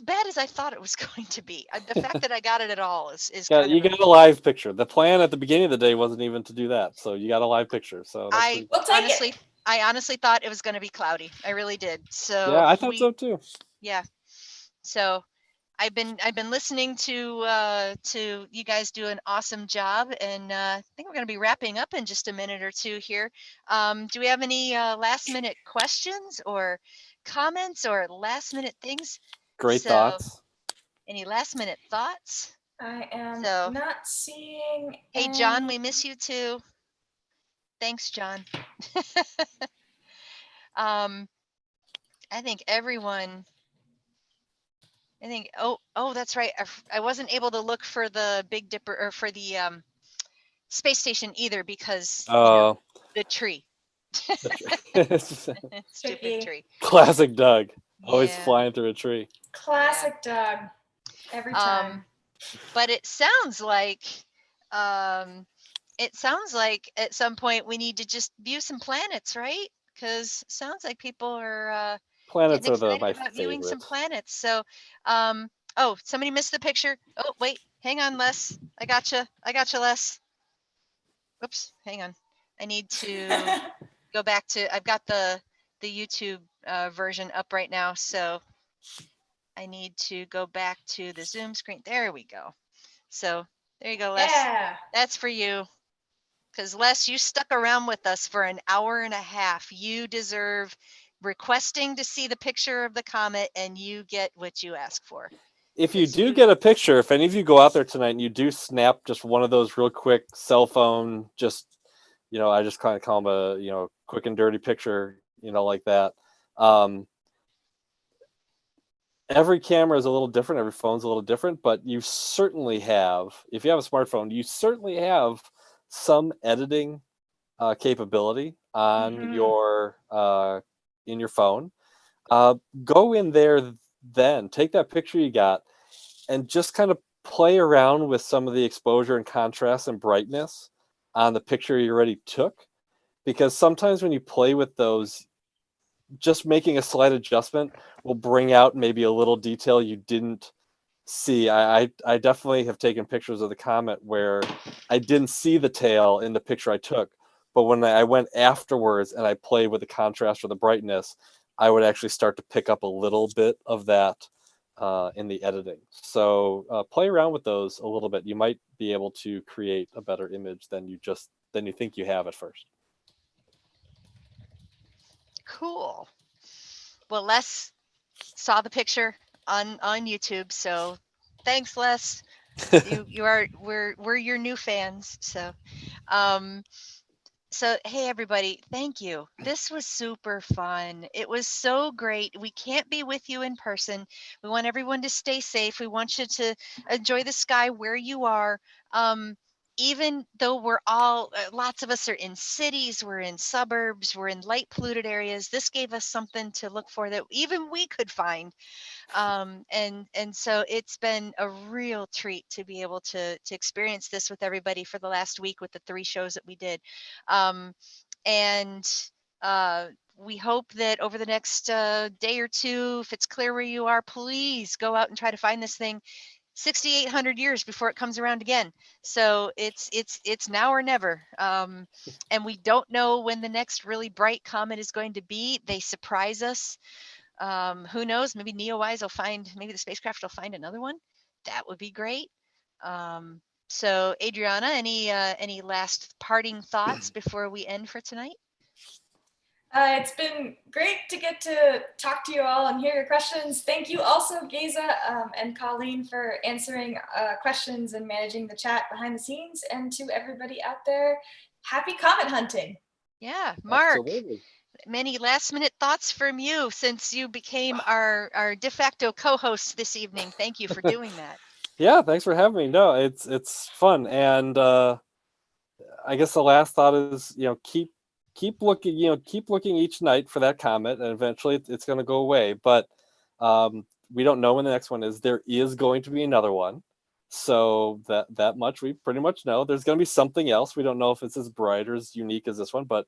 bad as I thought it was going to be. The fact that I got it at all is you got a live picture. The plan at the beginning of the day wasn't even to do that, so you got a live picture. So I honestly thought it was going to be cloudy. I really did. So yeah, I thought so too. Yeah. So I've been listening to you guys do an awesome job, and I think we're going to be wrapping up in just a minute or two here. Do we have any last minute questions or comments or last minute things? Great So, thoughts. any last minute thoughts? I am So, not seeing. Hey, John, we miss you too. Thanks, John. um, I think everyone. I think. Oh, that's right. I wasn't able to look for the Big Dipper or for the space station either because the tree. Stupid Tricky. tree. Classic Doug. Always Yeah. flying through a tree. Classic Doug. Every time. But it sounds like at some point we need to just view some planets, right? Because it sounds like people are Planets getting are excited my about viewing some favorite. planets. So, oh, somebody missed the picture. Oh, wait, hang on, Les. I gotcha, Les. Oops, hang on. I need to go back to. I've got the YouTube version up right now, so I need to go back to the Zoom screen. There we go. So there you go, Les. Yeah. That's for you. Because Les, you stuck around with us for an hour and a half. You deserve requesting to see the picture of the comet, and you get what you ask for. If you do get a picture, if any of you go out there tonight and you do snap just one of those real quick cell phone, just, I just kind of call them a, quick and dirty picture, like that. Every camera is a little different. Every phone's a little different, but you certainly have, if you have a smartphone, you certainly have some editing capability on your in your phone. Go in there, then take that picture you got and just kind of play around with some of the exposure and contrast and brightness on the picture you already took, because sometimes when you play with those, just making a slight adjustment will bring out maybe a little detail you didn't see. I definitely have taken pictures of the comet where I didn't see the tail in the picture I took, but when I went afterwards and I played with the contrast or the brightness, I would actually start to pick up a little bit of that in the editing. So play around with those a little bit. You might be able to create a better image than you think you have at first. Cool. Well, Les saw the picture on YouTube, so thanks, Les. We're your new fans. So hey everybody, thank you. This was super fun. It was so great. We can't be with you in person. We want everyone to stay safe. We want you to enjoy the sky where you are. Even though we're all, lots of us are in cities, we're in suburbs, we're in light polluted areas, this gave us something to look for that even we could find. And so it's been a real treat to be able to experience this with everybody for the last week with the 3 shows that we did. And we hope that over the next day or two, if it's clear where you are, please go out and try to find this thing 6,800 years before it comes around again. So it's now or never. And we don't know when the next really bright comet is going to be. They surprise us. Who knows? Maybe Neowise will find, maybe the spacecraft will find another one. That would be great. So Adriana, any last parting thoughts before we end for tonight? It's been great to get to talk to you all and hear your questions. Thank you also, Geza and Colleen, for answering questions and managing the chat behind the scenes. And to everybody out there, happy comet hunting. Yeah, Mark. Absolutely. Many last minute thoughts from you since you became our de facto co-host this evening. Thank you for doing that. Yeah, thanks for having me. No, it's fun, and I guess the last thought is, keep looking, keep looking each night for that comet, and eventually it's going to go away. But we don't know when the next one is. There is going to be another one, so that much we pretty much know. There's going to be something else. We don't know if it's as bright or as unique as this one, but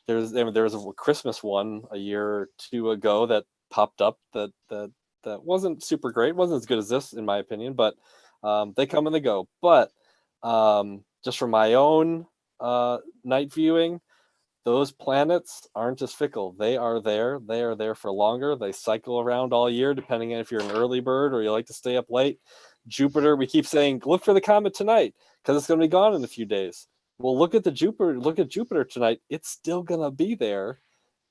there was a Christmas one a year or 2 ago that popped up that wasn't super great. Wasn't as good as this, in my opinion, but they come and they go. But just for my own night viewing, those planets aren't as fickle. They are there. They are there for longer. They cycle around all year, depending on if you're an early bird or you like to stay up late. Jupiter, we keep saying, look for the comet tonight because it's going to be gone in a few days. Well, look at Jupiter tonight. It's still going to be there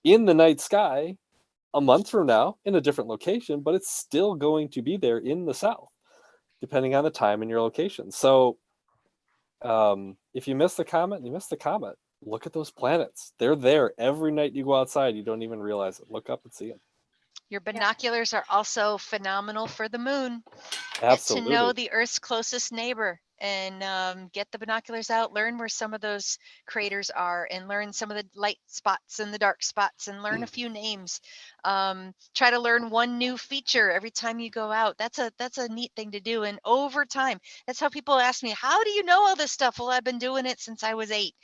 in the night sky a month from now in a different location, but it's still going to be there in the south, depending on the time and your location. So if you miss the comet, you miss the comet. Look at those planets. They're there every night you go outside. You don't even realize it. Look up and see them. Your binoculars are also phenomenal for the moon. Absolutely. Get to know the Earth's closest neighbor and get the binoculars out, learn where some of those craters are and learn some of the light spots and the dark spots and learn a few names. Try to learn one new feature every time you go out. That's a neat thing to do. And over time, that's how people ask me, how do you know all this stuff? Well, I've been doing it since I was 8.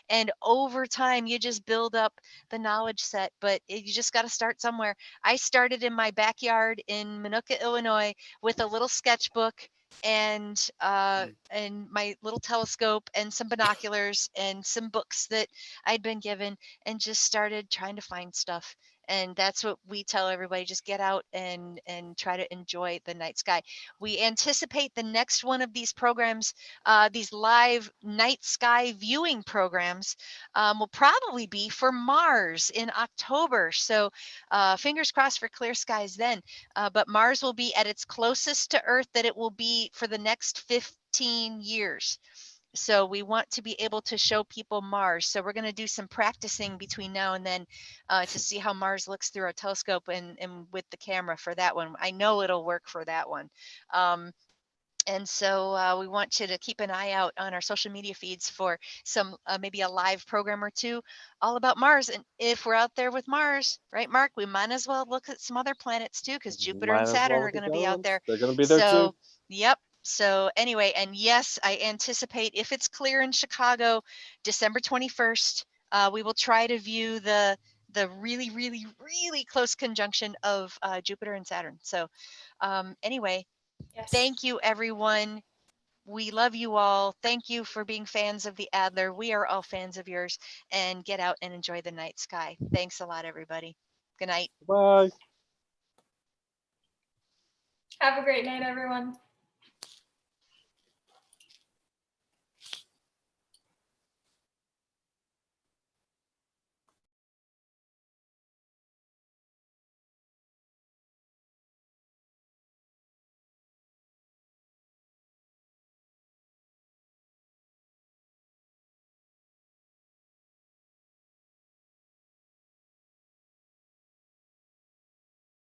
And over time, you just build up the knowledge set, but you just got to start somewhere. I started in my backyard in Minooka, Illinois, with a little sketchbook and my little telescope and some binoculars and some books that I'd been given, and just started trying to find stuff. And that's what we tell everybody, just get out and try to enjoy the night sky. We anticipate the next one of these programs, these live night sky viewing programs, will probably be for Mars in October. So fingers crossed for clear skies then. But Mars will be at its closest to Earth that it will be for the next 15 years. So we want to be able to show people Mars. So we're going to do some practicing between now and then to see how Mars looks through our telescope and with the camera for that one. I know it'll work for that one. And so we want you to keep an eye out on our social media feeds for some maybe a live program or two all about Mars. And if we're out there with Mars, right, Mark, we might as well look at some other planets too, because Jupiter and Saturn are going to be out there. They're going to be there too. Yep. So anyway, and yes, I anticipate if it's clear in Chicago, December 21st, we will try to view the really, really, really close conjunction of Jupiter and Saturn. So anyway, Yes. thank you, everyone. We love you all. Thank you for being fans of the Adler. We are all fans of yours. And get out and enjoy the night sky. Thanks a lot, everybody. Good night. Bye. Have a great night, everyone.